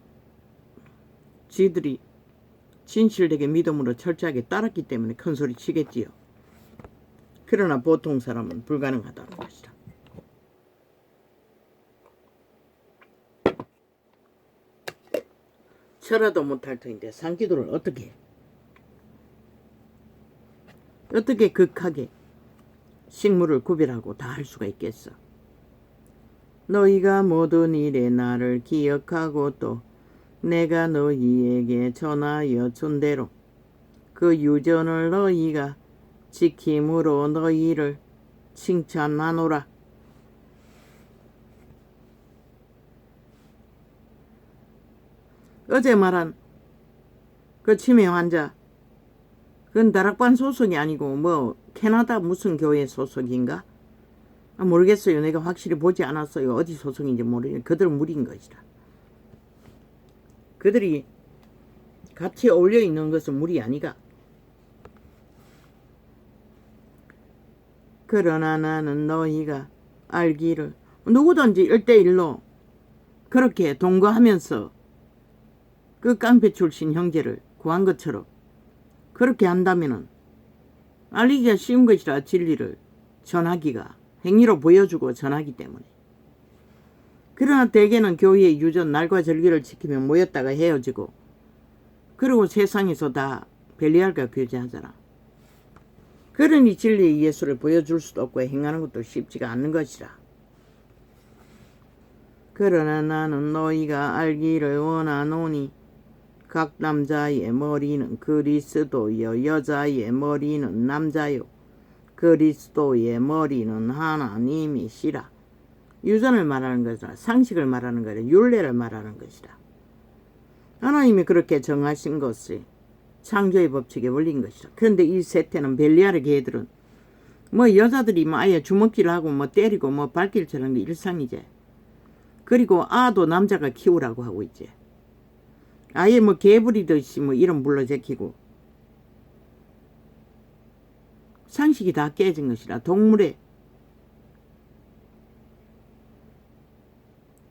지들이 진실되게 믿음으로 철저하게 따랐기 때문에 큰 소리 치겠지요. 그러나 보통 사람은 불가능하다는 것이다. 쳐라도 못할 터인데 산기도를 어떻게 극하게 식물을 구별하고 다 할 수가 있겠어. 너희가 모든 일에 나를 기억하고 또 내가 너희에게 전하여 준 대로 그 유전을 너희가 지킴으로 너희를 칭찬하노라. 어제 말한 그 치매 환자, 그건 다락방 소속이 아니고 뭐 캐나다 무슨 교회 소속인가? 모르겠어요. 내가 확실히 보지 않았어요. 어디 소속인지 모르겠어요. 그들은 무리인 것이다. 그들이 같이 어울려 있는 것은 무리 아니가. 그러나 나는 너희가 알기를 누구든지 1대1로 그렇게 동거하면서 그 깡패 출신 형제를 구한 것처럼 그렇게 한다면은 알리기가 쉬운 것이라. 진리를 전하기가 행위로 보여주고 전하기 때문에. 그러나 대개는 교회의 유전 날과 절기를 지키며 모였다가 헤어지고 그리고 세상에서 다 벨리알과 교제하잖아. 그러니 진리의 예수를 보여줄 수도 없고 행하는 것도 쉽지가 않는 것이라. 그러나 나는 너희가 알기를 원하노니 각 남자의 머리는 그리스도요 여자의 머리는 남자요 그리스도의 머리는 하나님이시라. 유전을 말하는 것이라. 상식을 말하는 것이라. 율례를 말하는 것이라. 하나님이 그렇게 정하신 것이 창조의 법칙에 원리인 것이라. 그런데 이 세태는 벨리알의 개들은 뭐 여자들이 뭐 아예 주먹질을 하고 뭐 때리고 뭐 발길처럼 일상이지. 그리고 아도 남자가 키우라고 하고 있지. 아예 뭐 개부리듯이 뭐 이름 불러 제키고 상식이 다 깨진 것이라.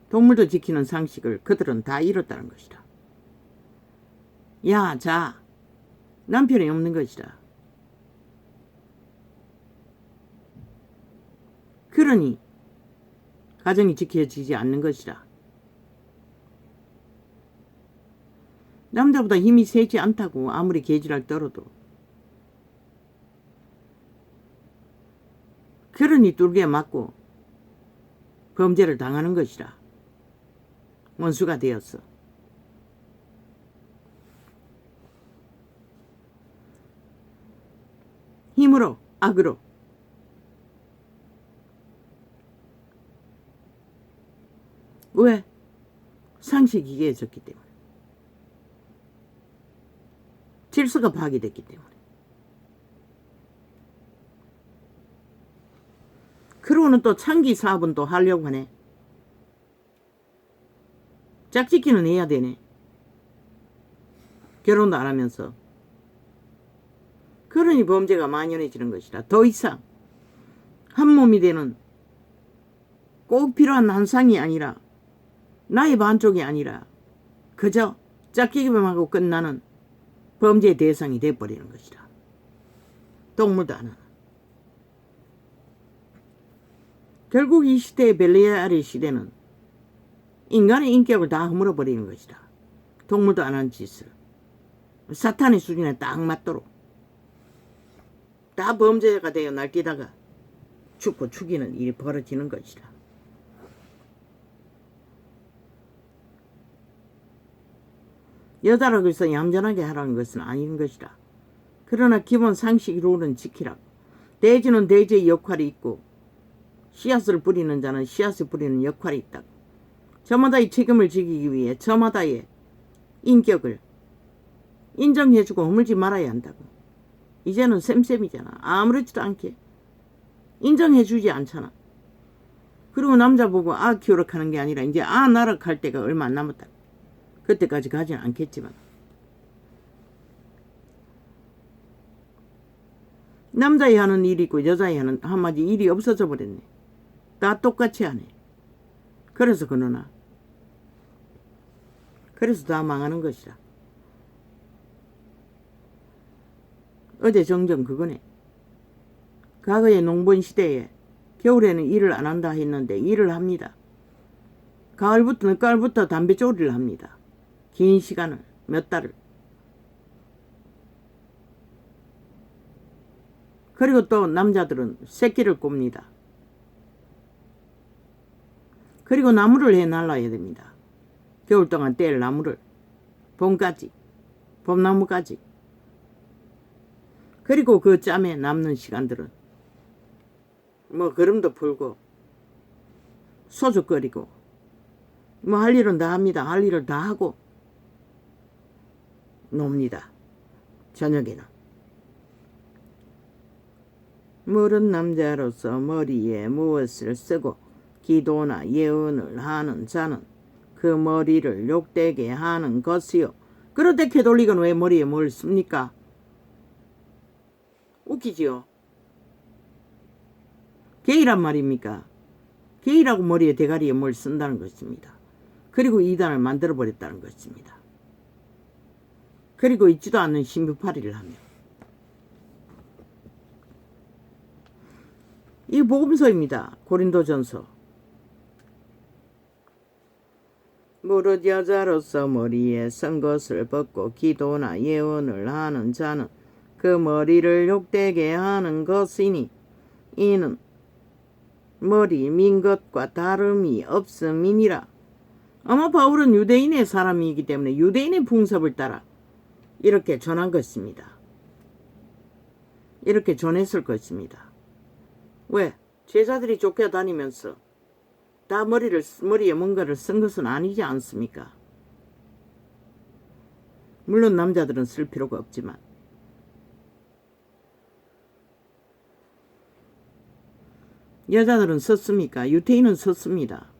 동물도 지키는 상식을 그들은 다 잃었다는 것이라. 야, 자, 남편이 없는 것이라. 그러니 가정이 지켜지지 않는 것이라. 남자보다 힘이 세지 않다고 아무리 개지랄 떨어도. 그러니 뚫게 맞고 범죄를 당하는 것이라. 원수가 되었어. 힘으로, 악으로. 왜? 상식이 이겨졌기 때문에. 질서가 파괴됐기 때문에. 그러고는 또 창기 사업은 또 하려고 하네. 짝짓기는 해야 되네. 결혼도 안 하면서. 그러니 범죄가 만연해지는 것이라. 더 이상 한 몸이 되는 꼭 필요한 한 쌍이 아니라 나의 반쪽이 아니라 그저 짝짓기만 하고 끝나는 범죄의 대상이 돼버리는 것이라. 동물도 안 하나. 결국 이 시대의 벨리알의 시대는 인간의 인격을 다 허물어버리는 것이다. 동물도 안 하는 짓을. 사탄의 수준에 딱 맞도록. 다 범죄가 되어 날뛰다가 죽고 죽이는 일이 벌어지는 것이다. 여자라고 해서 얌전하게 하라는 것은 아닌 것이다. 그러나 기본 상식 룰은 지키라고. 돼지는 돼지의 역할이 있고 씨앗을 뿌리는 자는 씨앗을 뿌리는 역할이 있다고. 저마다의 책임을 지키기 위해 저마다의 인격을 인정해주고 허물지 말아야 한다고. 이제는 쌤쌤이잖아. 아무렇지도 않게 인정해주지 않잖아. 그리고 남자 보고 아 키우라 하는 게 아니라 이제 아 나라 갈 때가 얼마 안 남았다. 그때까지 가지는 않겠지만 남자애 하는 일이 있고 여자애 하는 한마디 일이 없어져 버렸네. 다 똑같이 하네. 그래서 그러나 그래서 다 망하는 것이다. 어제 정정 그거네. 과거의 농번 시대에 겨울에는 일을 안 한다 했는데 일을 합니다. 가을부터 늦가을부터 담배 쪼리를 합니다. 긴 시간을. 몇 달을. 그리고 또 남자들은 새끼를 꼽니다. 그리고 나무를 해날라야 됩니다. 겨울 동안 뗄 나무를. 봄까지. 봄나무까지. 그리고 그 짬에 남는 시간들은 뭐 걸음도 풀고 소주 끓이고 뭐 할 일은 다 합니다. 할 일을 다 하고 놉니다. 저녁에는. 모른 남자로서 머리에 무엇을 쓰고 기도나 예언을 하는 자는 그 머리를 욕되게 하는 것이요. 그런데 캐톨릭은 왜 머리에 뭘 씁니까? 웃기지요? 게이란 말입니까? 게이라고 머리에 대가리에 뭘 쓴다는 것입니다. 그리고 이단을 만들어버렸다는 것입니다. 그리고 있지도 않는 신부파리를 하며. 이 복음서입니다. 고린도전서. 무릇 여자로서 머리에 쓴 것을 벗고 기도나 예언을 하는 자는 그 머리를 욕되게 하는 것이니 이는 머리 민 것과 다름이 없음이니라. 아마 바울은 유대인의 사람이기 때문에 유대인의 풍습을 따라 이렇게 전한 것입니다. 이렇게 전했을 것입니다. 왜? 제자들이 쫓겨다니면서 다 머리에 뭔가를 쓴 것은 아니지 않습니까? 물론 남자들은 쓸 필요가 없지만 여자들은 썼습니까? 유태인은 썼습니다.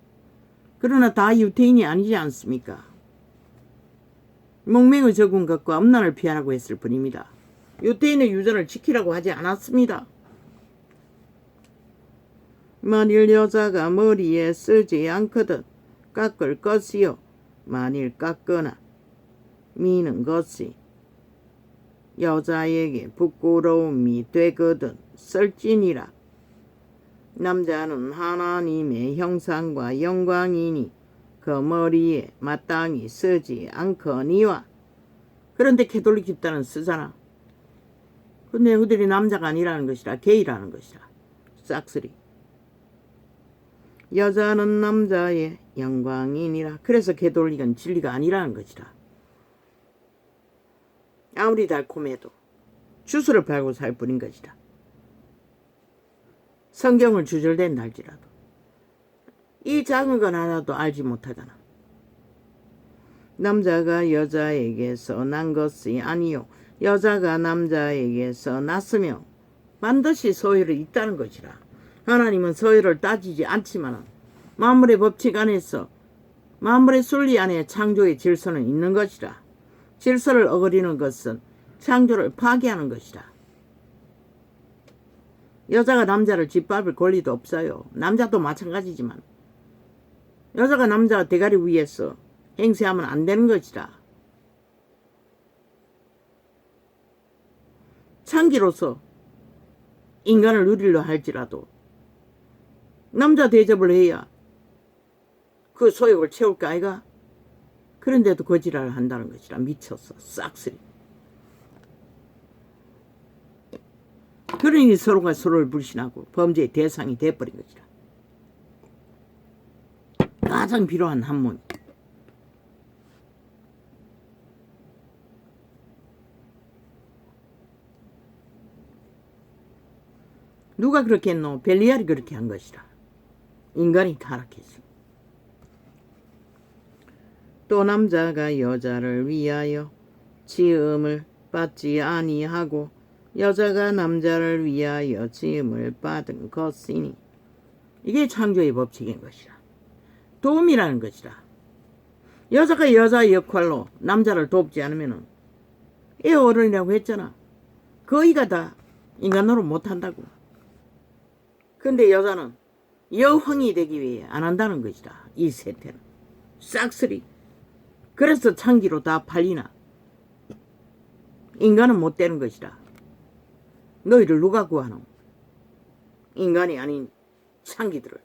그러나 다 유태인이 아니지 않습니까? 목맹을 적은 것과 음란을 피하라고 했을 뿐입니다. 유태인의 유전을 지키라고 하지 않았습니다. 만일 여자가 머리에 쓰지 않거든 깎을 것이요 만일 깎거나 미는 것이 여자에게 부끄러움이 되거든 쓸지니라. 남자는 하나님의 형상과 영광이니 그 머리에 마땅히 쓰지 않거니와. 그런데 캐톨릭 집단은 쓰잖아. 근데 그들이 남자가 아니라는 것이라 게이라는 것이라. 싹쓸이. 여자는 남자의 영광이니라. 그래서 캐톨릭은 진리가 아니라는 것이라. 아무리 달콤해도 주스를 팔고 살 뿐인 것이라. 성경을 주절댄다 할지라도 이 작은 건 하나도 알지 못하잖아. 남자가 여자에게서 난 것이 아니요 여자가 남자에게서 났으며 반드시 소유를 있다는 것이라. 하나님은 소유를 따지지 않지만 만물의 법칙 안에서 만물의 순리 안에 창조의 질서는 있는 것이라. 질서를 어기는 것은 창조를 파괴하는 것이라. 여자가 남자를 짓밟을 권리도 없어요. 남자도 마찬가지지만 여자가 남자 대가리 위에서 행세하면 안 되는 것이라. 창기로서 인간을 누리려 할지라도 남자 대접을 해야 그 소욕을 채울까 아이가? 그런데도 거지랄을 한다는 것이라. 미쳤어. 싹쓸이. 그러니 서로가 서로를 불신하고 범죄의 대상이 돼버린 것이라. 가장 필요한 한문. 누가 그렇게 했노? 벨리알이 그렇게 한 것이라. 인간이 타락했어. 또 남자가 여자를 위하여 지음을 받지 아니하고 여자가 남자를 위하여 지음을 받은 것이니 이게 창조의 법칙인 것이라. 도움이라는 것이라. 여자가 여자의 역할로 남자를 돕지 않으면 애 어른이라고 했잖아. 거의가 다 인간으로 못한다고. 근데 여자는 여왕이 되기 위해 안 한다는 것이다. 이 세태는. 싹쓸이. 그래서 창기로 다 팔리나. 인간은 못 되는 것이다. 너희를 누가 구하노? 인간이 아닌 창기들을.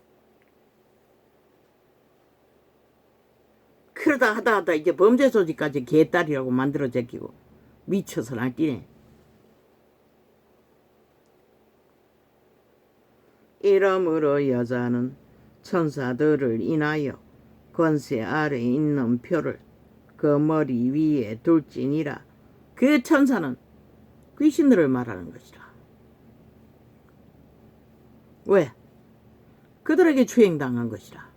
그러다 하다 이제 범죄 소지까지 개딸이라고 만들어 제끼고 미쳐서 날뛰네. 이러므로 여자는 천사들을 인하여 권세 아래 있는 표를 그 머리 위에 둘지니라. 그 천사는 귀신들을 말하는 것이라. 왜? 그들에게 추행당한 것이라.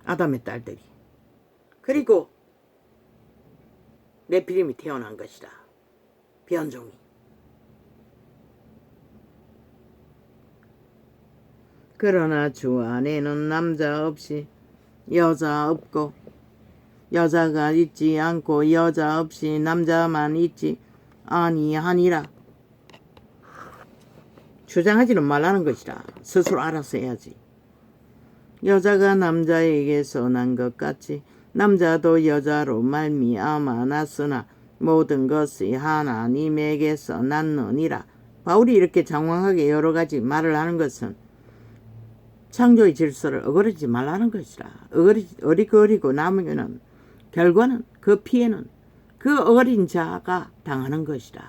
아담의 딸들이. 그리고 네피림이 태어난 것이라. 변종이. 그러나 주 안에는 남자 없이 여자 없고 여자가 있지 않고 여자 없이 남자만 있지 아니하니라. 주장하지는 말라는 것이라. 스스로 알아서 해야지. 여자가 남자에게서 난 것 같이 남자도 여자로 말미암아 났으나 모든 것이 하나님에게서 났느니라. 바울이 이렇게 장황하게 여러 가지 말을 하는 것은 창조의 질서를 어거리지 말라는 것이라. 어리고 남으면 결과는 그 피해는 그 어린 자가 당하는 것이라.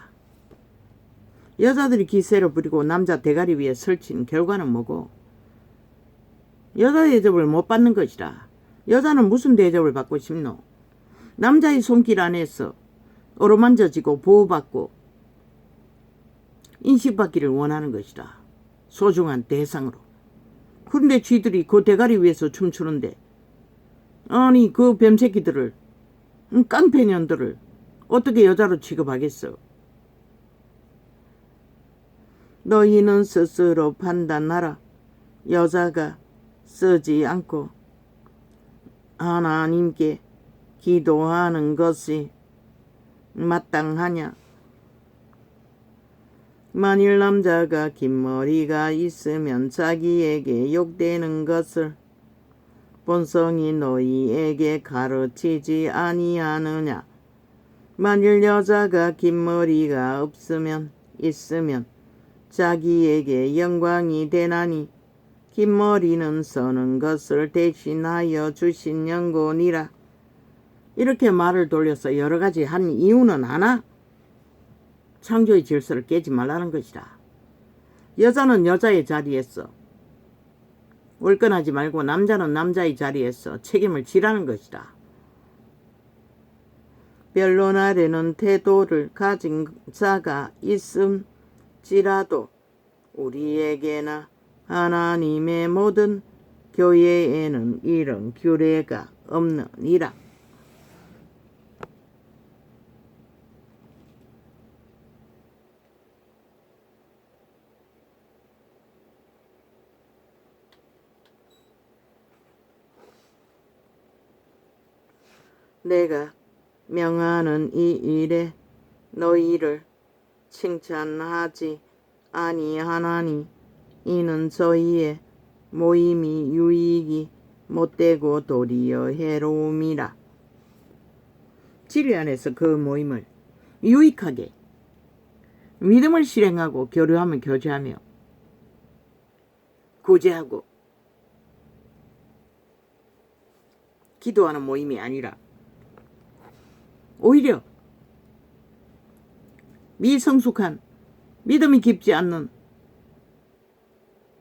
여자들이 기세를 부리고 남자 대가리 위에 설친 결과는 뭐고? 여자 대접을 못 받는 것이라. 여자는 무슨 대접을 받고 싶노? 남자의 손길 안에서 어루만져지고 보호받고 인식받기를 원하는 것이라. 소중한 대상으로. 그런데 쥐들이 그 대가리 위에서 춤추는데 아니 그 뱀새끼들을 깡패년들을 어떻게 여자로 취급하겠어? 너희는 스스로 판단하라. 여자가 쓰지 않고 하나님께 기도하는 것이 마땅하냐? 만일 남자가 긴 머리가 있으면 자기에게 욕되는 것을 본성이 너희에게 가르치지 아니하느냐? 만일 여자가 긴 머리가 있으면 자기에게 영광이 되나니 긴 머리는 서는 것을 대신하여 주신 영혼이라. 이렇게 말을 돌려서 여러 가지 한 이유는 하나, 창조의 질서를 깨지 말라는 것이라. 여자는 여자의 자리에서 월권하지 말고 남자는 남자의 자리에서 책임을 지라는 것이다. 변론 아래는 태도를 가진 자가 있음지라도 우리에게나 하나님의 모든 교회에는 이런 규례가 없느니라. 내가 명하는 이 일에 너희를 칭찬하지 아니하나니 이는 저희의 모임이 유익이 못되고 도리어 해로움이라. 진리 안에서 그 모임을 유익하게 믿음을 실행하고 교류하며 교제하며 구제하고 기도하는 모임이 아니라 오히려 미성숙한 믿음이 깊지 않는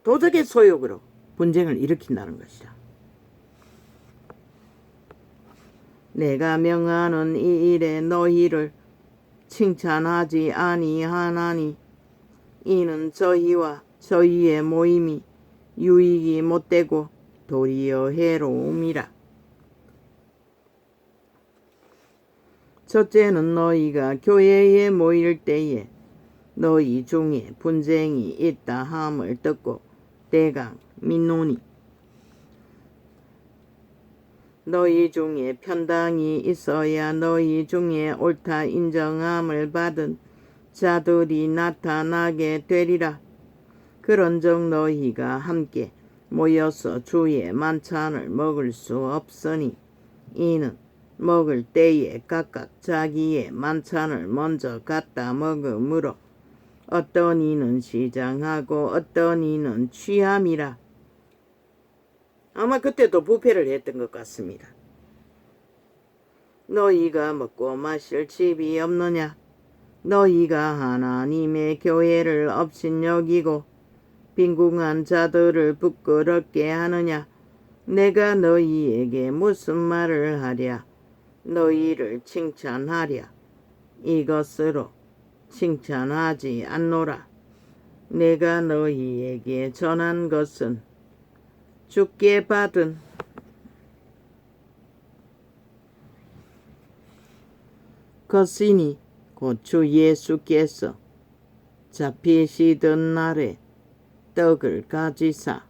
도적의 소욕으로 분쟁을 일으킨다는 것이다. 내가 명하는 이 일에 너희를 칭찬하지 아니하나니 이는 저희와 저희의 모임이 유익이 못되고 도리어 해로움이라. 첫째는 너희가 교회에 모일 때에 너희 중에 분쟁이 있다 함을 듣고 대강 믿노니 너희 중에 편당이 있어야 너희 중에 옳다 인정함을 받은 자들이 나타나게 되리라. 그런즉 너희가 함께 모여서 주의 만찬을 먹을 수 없으니 이는 먹을 때에 각각 자기의 만찬을 먼저 갖다 먹으므로 어떤 이는 시장하고 어떤 이는 취함이라. 아마 그때도 부패를 했던 것 같습니다. 너희가 먹고 마실 집이 없느냐? 너희가 하나님의 교회를 업신여기고 빈궁한 자들을 부끄럽게 하느냐? 내가 너희에게 무슨 말을 하랴? 너희를 칭찬하랴? 이것으로 칭찬하지 않노라. 내가 너희에게 전한 것은 주께 받은 것이니 곧 주 예수께서 잡히시던 날에 떡을 가지사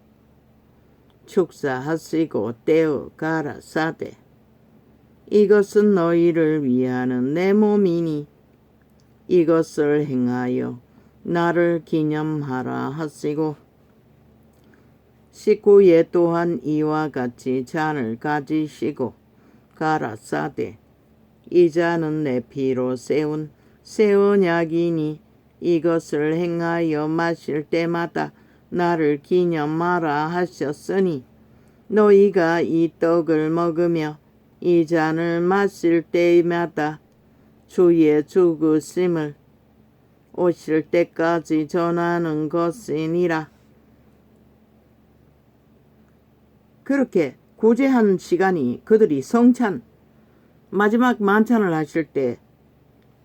축사하시고 떼어 가라사대 이것은 너희를 위하는 내 몸이니 이것을 행하여 나를 기념하라 하시고 식후에 또한 이와 같이 잔을 가지시고 가라사대 이 잔은 내 피로 세운 새 언약이니 이것을 행하여 마실 때마다 나를 기념하라 하셨으니 너희가 이 떡을 먹으며 이 잔을 마실 때마다 주의 죽으심을 오실 때까지 전하는 것이니라. 그렇게 구제한 시간이 그들이 성찬 마지막 만찬을 하실 때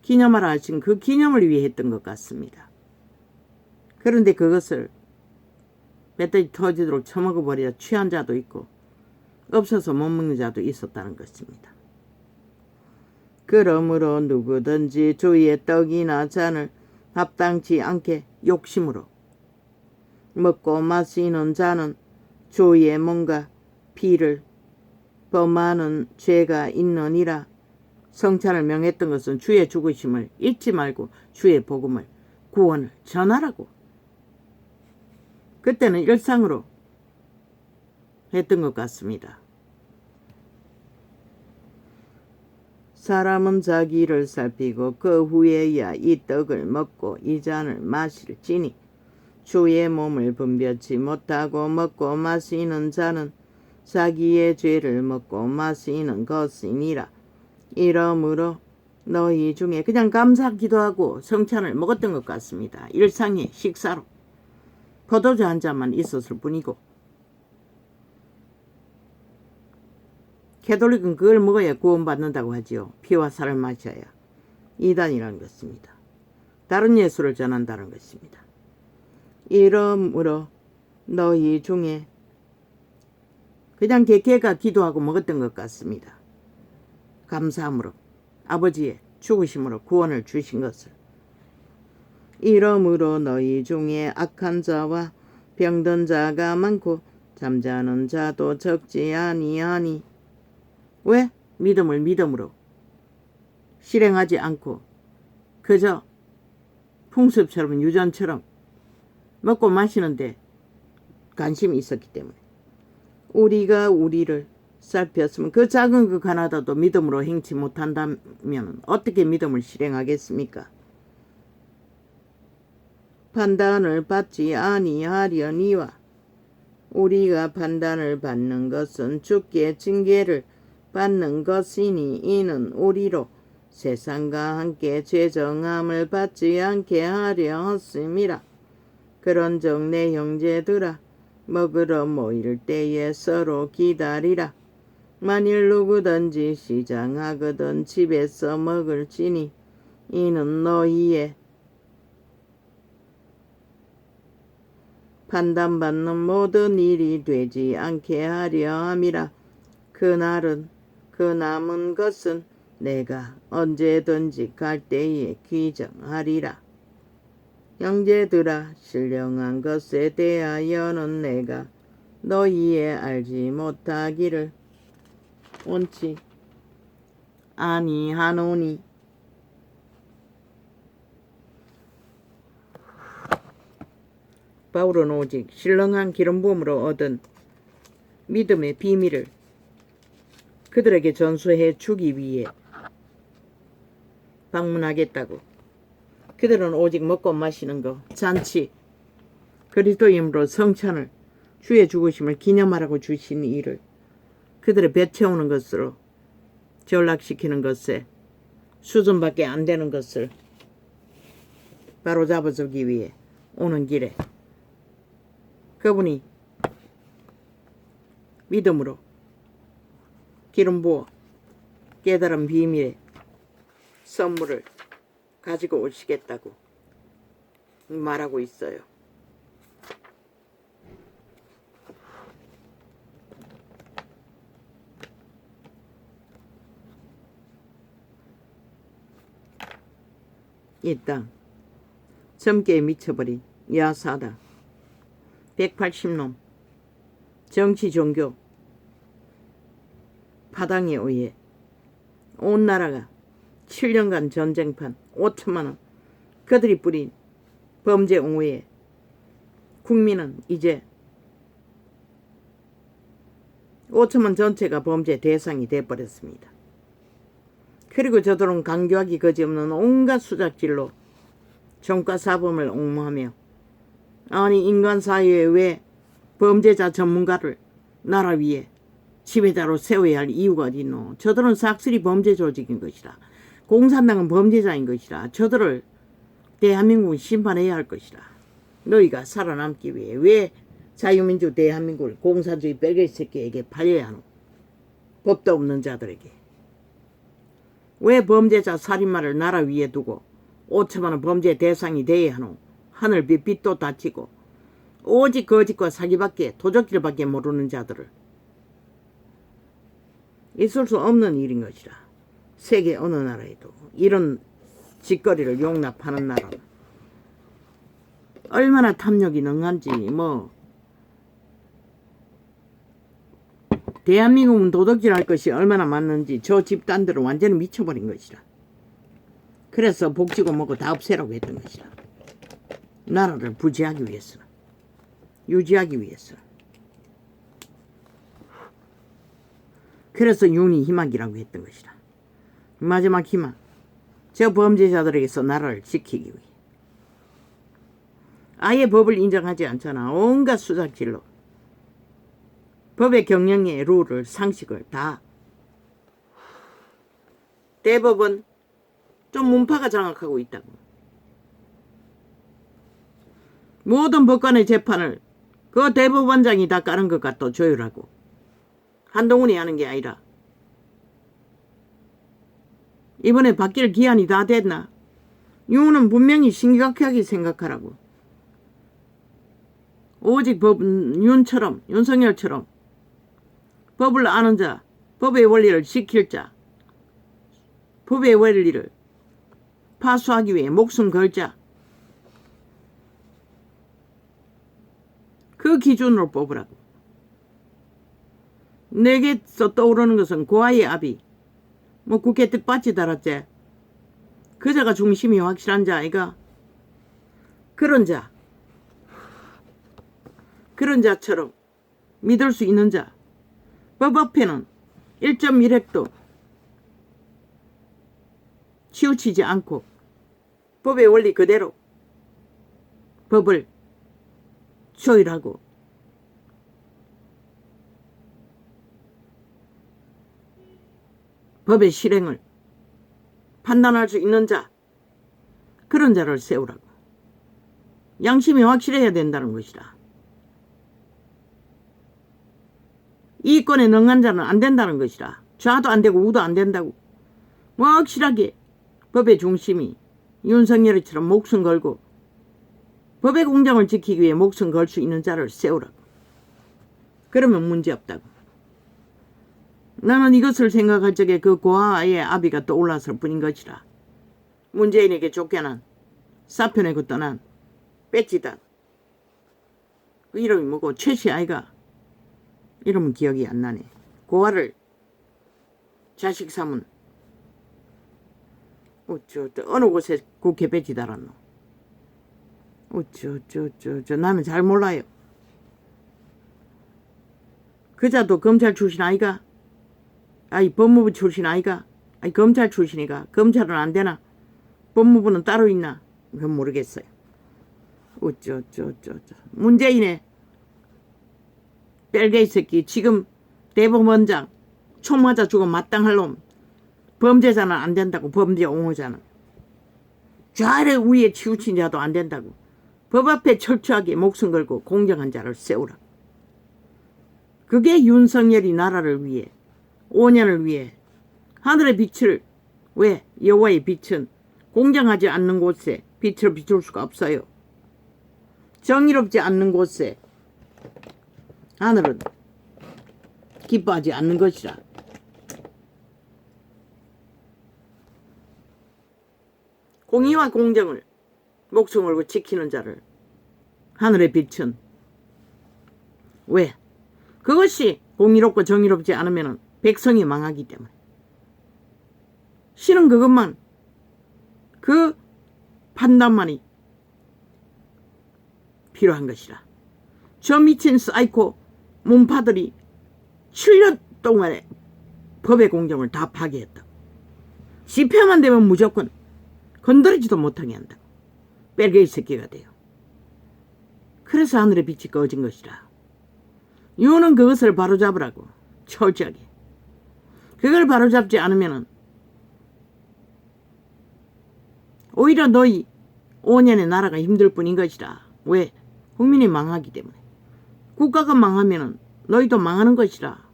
기념하라 하신 그 기념을 위해 했던 것 같습니다. 그런데 그것을 멧돼지 터지도록 처먹어버리자 취한 자도 있고 없어서 못 먹는 자도 있었다는 것입니다. 그러므로 누구든지 주의 떡이나 잔을 합당치 않게 욕심으로 먹고 마시는 자는 주의 몸과 피를 범하는 죄가 있느니라. 성찬을 명했던 것은 주의 죽으심을 잊지 말고 주의 복음을 구원을 전하라고. 그때는 일상으로 했던 것 같습니다. 사람은 자기를 살피고 그 후에야 이 떡을 먹고 이 잔을 마실지니 주의 몸을 분별치 못하고 먹고 마시는 자는 자기의 죄를 먹고 마시는 것이니라. 이러므로 너희 중에 그냥 감사 기도하고 성찬을 먹었던 것 같습니다. 일상의 식사로 포도주 한 잔만 있었을 뿐이고 캐톨릭은 그걸 먹어야 구원받는다고 하지요. 피와 살을 마셔야 이단이라는 것입니다. 다른 예수를 전한다는 것입니다. 이러므로 너희 중에 그냥 개개가 기도하고 먹었던 것 같습니다. 감사함으로 아버지의 죽으심으로 구원을 주신 것을. 이러므로 너희 중에 악한 자와 병든 자가 많고 잠자는 자도 적지 아니하니 왜? 믿음을 믿음으로 실행하지 않고 그저 풍습처럼 유전처럼 먹고 마시는데 관심이 있었기 때문에 우리가 우리를 살폈으면 그 작은 그 가나다도 믿음으로 행치 못한다면 어떻게 믿음을 실행하겠습니까? 판단을 받지 아니하려니와 우리가 판단을 받는 것은 주께 징계를 받는 것이니 이는 우리로 세상과 함께 죄정함을 받지 않게 하려 하심이라. 그런즉 내 형제들아 먹으러 모일 때에 서로 기다리라. 만일 누구든지 시장하거든 집에서 먹을지니 이는 너희의 판단받는 모든 일이 되지 않게 하려 함이라. 그날은 그 남은 것은 내가 언제든지 갈 때에 귀정하리라. 형제들아 신령한 것에 대하여는 내가 너희의 알지 못하기를 원치 아니하노니 바울은 오직 신령한 기름 부음으로 얻은 믿음의 비밀을 그들에게 전수해 주기 위해 방문하겠다고. 그들은 오직 먹고 마시는 것, 잔치, 그리스도인으로 성찬을 주의 죽으심을 기념하라고 주신 일을 그들의 배 채우는 것으로 전락시키는 것에 수준밖에 안 되는 것을 바로 잡아주기 위해 오는 길에 그분이 믿음으로 기름 부어 깨달은 비밀의 선물을 가지고 오시겠다고 말하고 있어요. 이 땅 점괘에 미쳐버린 야사다 180놈 정치 종교 파당에 의해 온 나라가 7년간 전쟁판 5천만원 그들이 뿌린 범죄 옹호에 국민은 이제 5천만 전체가 범죄 대상이 돼버렸습니다. 그리고 저들은 강교하기 거지없는 온갖 수작질로 정과사범을 옹호하며 아니 인간 사회에 왜 범죄자 전문가를 나라 위에 지배자로 세워야 할 이유가 어디 있노. 저들은 싹쓸이 범죄 조직인 것이라. 공산당은 범죄자인 것이라. 저들을 대한민국은 심판해야 할 것이라. 너희가 살아남기 위해 왜 자유민주 대한민국을 공산주의 빨갱이 새끼에게 팔려야 하노. 법도 없는 자들에게. 왜 범죄자 살인마를 나라 위에 두고 5천만원 범죄 대상이 돼야 하노. 하늘빛 빛도 다치고 오직 거짓과 사기밖에 도적질밖에 모르는 자들을. 있을 수 없는 일인 것이라. 세계 어느 나라에도 이런 짓거리를 용납하는 나라는 얼마나 탐욕이 능한지 대한민국은 도둑질할 것이 얼마나 많은지 저 집단들은 완전히 미쳐버린 것이라. 그래서 복지고 뭐고 다 없애라고 했던 것이라. 나라를 부지하기 위해서, 유지하기 위해서. 그래서 윤희 희망이라고 했던 것이라. 마지막 희망, 저 범죄자들에게서 나라를 지키기 위해. 아예 법을 인정하지 않잖아. 온갖 수작질로 법의 경영의 룰을 상식을 다. 대법은 좀 문파가 장악하고 있다고. 모든 법관의 재판을 그 대법원장이 다 까는 것과 또 조율하고 한동훈이 하는 게 아니라 이번에 바뀔 기한이 다 됐나? 윤은 분명히 심각하게 생각하라고. 오직 윤처럼 윤석열처럼 법을 아는 자, 법의 원리를 지킬 자, 법의 원리를 파수하기 위해 목숨 걸 자, 그 기준으로 뽑으라고. 내게서 떠오르는 것은 고아의 아비, 국회 뜻받지 달았지. 그자가 중심이 확실한 자 아이가. 그런 자, 그런 자처럼 믿을 수 있는 자. 법 앞에는 1.1핵도 치우치지 않고 법의 원리 그대로 법을 조율하고 법의 실행을 판단할 수 있는 자, 그런 자를 세우라고. 양심이 확실해야 된다는 것이다. 이권에 능한 자는 안 된다는 것이라. 좌도 안 되고 우도 안 된다고. 확실하게 법의 중심이 윤석열이처럼 목숨 걸고 법의 공정을 지키기 위해 목숨 걸 수 있는 자를 세우라고. 그러면 문제없다고. 나는 이것을 생각할 적에 그 고아의 아비가 떠올랐을 뿐인 것이라. 문재인에게 쫓겨난, 사표내고 떠난 배지단. 그 이름이 뭐고 최씨 아이가. 이름은 기억이 안 나네. 고아를 자식 삼은 어느 곳에 국회 배지 달았노. 나는 잘 몰라요. 그자도 검찰 출신 아이가? 아이 법무부 출신 아이가? 아이 검찰 출신이가? 검찰은 안 되나? 법무부는 따로 있나? 그건 모르겠어요. 문재인의 뺄개이 새끼 지금 대법원장 총 맞아 죽어 마땅할 놈 범죄자는 안 된다고. 범죄 옹호자는 좌아래 위에 치우친 자도 안 된다고. 법 앞에 철저하게 목숨 걸고 공정한 자를 세우라. 그게 윤석열이 나라를 위해 5년을 위해 하늘의 빛을 왜 여호와의 빛은 공정하지 않는 곳에 빛을 비출 수가 없어요. 정의롭지 않는 곳에 하늘은 기뻐하지 않는 것이라. 공의와 공정을 목숨 걸고 지키는 자를 하늘의 빛은 왜? 그것이 공의롭고 정의롭지 않으면 백성이 망하기 때문에. 신은 그것만, 그 판단만이 필요한 것이라. 저 미친 사이코 문파들이 7년 동안에 법의 공정을 다 파괴했다. 집회만 되면 무조건 건드리지도 못하게 한다. 뺄개이 새끼가 돼요. 그래서 하늘의 빛이 꺼진 것이라. 유는 그것을 바로잡으라고. 철저하게. 그걸 바로잡지 않으면 오히려 너희 5년의 나라가 힘들 뿐인 것이라. 왜? 국민이 망하기 때문에. 국가가 망하면 너희도 망하는 것이라.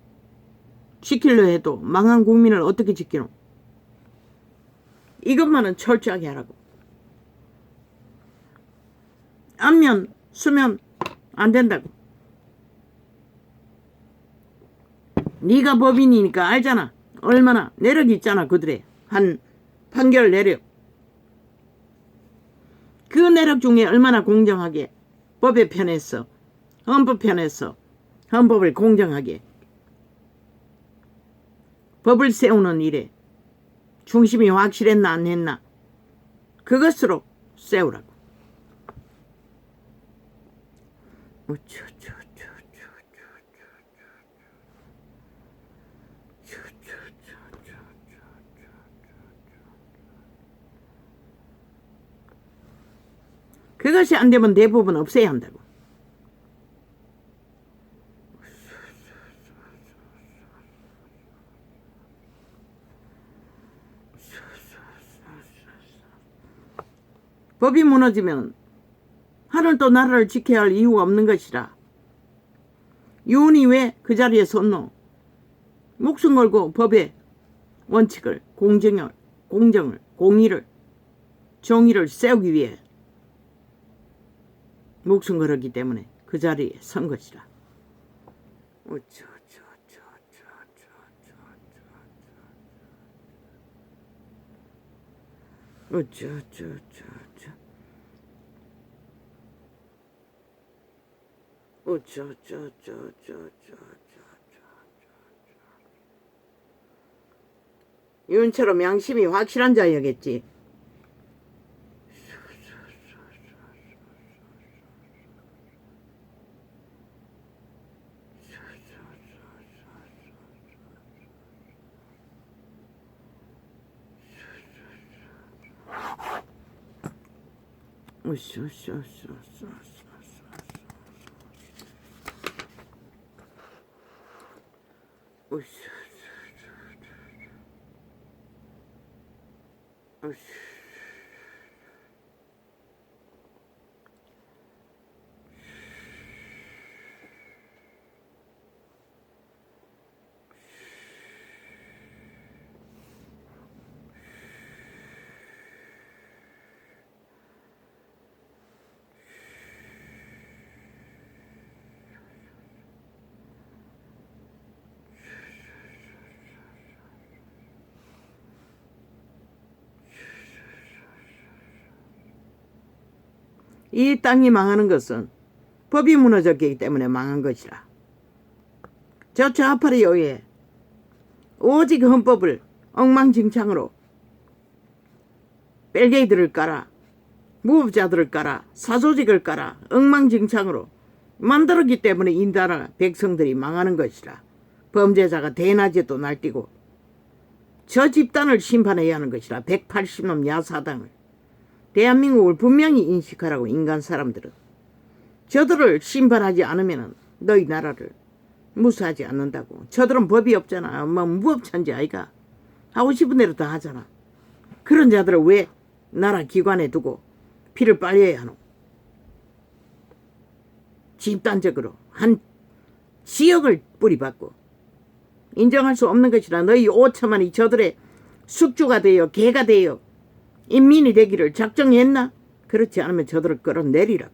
지키려 해도 망한 국민을 어떻게 지키노? 이것만은 철저하게 하라고. 안면 수면 안 된다고. 네가 법인이니까 알잖아. 얼마나 내력이 있잖아. 그들의 한 판결 내력. 그 내력 중에 얼마나 공정하게 법의 편에서 헌법 편에서 헌법을 공정하게 법을 세우는 일에 중심이 확실했나 안 했나 그것으로 세우라고. 그것이 안 되면 대부분 없애야 한다고. 법이 무너지면 하늘도 나라를 지켜야 할 이유가 없는 것이라. 유은이 왜 그 자리에 섰노? 목숨 걸고 법의 원칙을, 공정을, 공의를, 정의를 세우기 위해 목숨 걸었기 때문에 그 자리에 선 것이라. 유은처럼 양심이 확실한 자여겠지. 이 땅이 망하는 것은 법이 무너졌기 때문에 망한 것이라. 저 좌파에 의해 오직 헌법을 엉망진창으로 뺄개이들을 깔아, 무법자들을 깔아, 사조직을 깔아 엉망진창으로 만들었기 때문에 이 나라 백성들이 망하는 것이라. 범죄자가 대낮에도 날뛰고 저 집단을 심판해야 하는 것이라. 180놈 야사당을. 대한민국을 분명히 인식하라고. 인간 사람들은 저들을 심판하지 않으면 너희 나라를 무사하지 않는다고. 저들은 법이 없잖아. 뭐 무법천지 아이가. 하고 싶은 대로 다 하잖아. 그런 자들을 왜 나라 기관에 두고 피를 빨려야 하노? 집단적으로 한 지역을 뿌리받고 인정할 수 없는 것이라. 너희 5천만이 저들의 숙주가 되어 개가 되어 인민이 되기를 작정했나? 그렇지 않으면 저들을 끌어내리라고.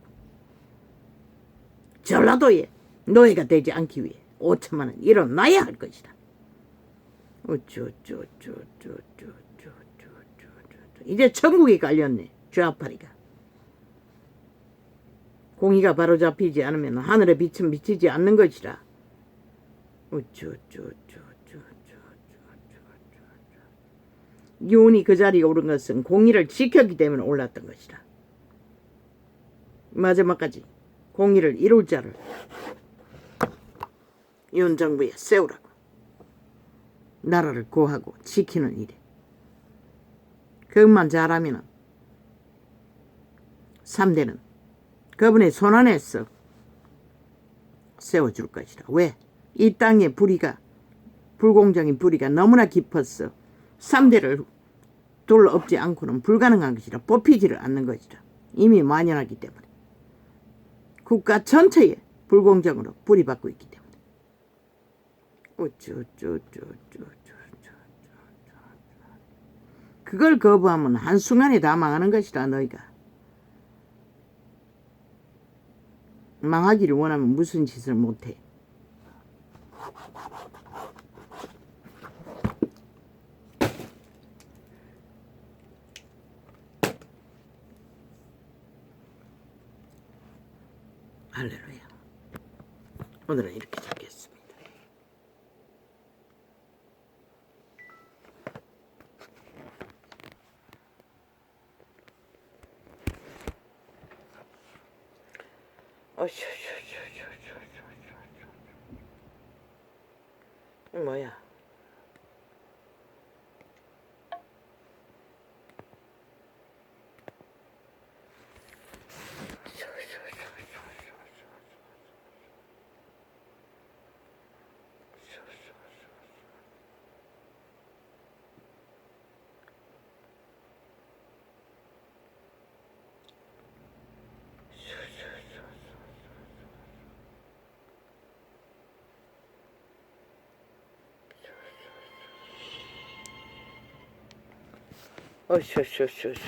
전라도에 노예가 되지 않기 위해 5천만은 일어나야 할 것이다. 이제 천국이 깔렸네. 좌파리가. 공의가 바로 잡히지 않으면 하늘의 빛은 비치지 않는 것이라. 유언이 그 자리에 오른 것은 공의를 지켰기 때문에 올랐던 것이다. 마지막까지 공의를 이룰 자를 윤 정부에 세우라고. 나라를 구하고 지키는 일에 그것만 잘하면 3대는 그분의 손안에서 세워줄 것이다. 왜? 이 땅의 불공정인 불의가 너무나 깊어서 3대를 둘러엎지 않고는 불가능한 것이라. 뽑히지를 않는 것이라. 이미 만연하기 때문에. 국가 전체에 불공정으로 불이받고 있기 때문에. 그걸 거부하면 한순간에 다 망하는 것이라. 너희가 망하기를 원하면 무슨 짓을 못해. 할렐루야. 오늘은 이렇게 잡겠습니다. 뭐야? 어쇼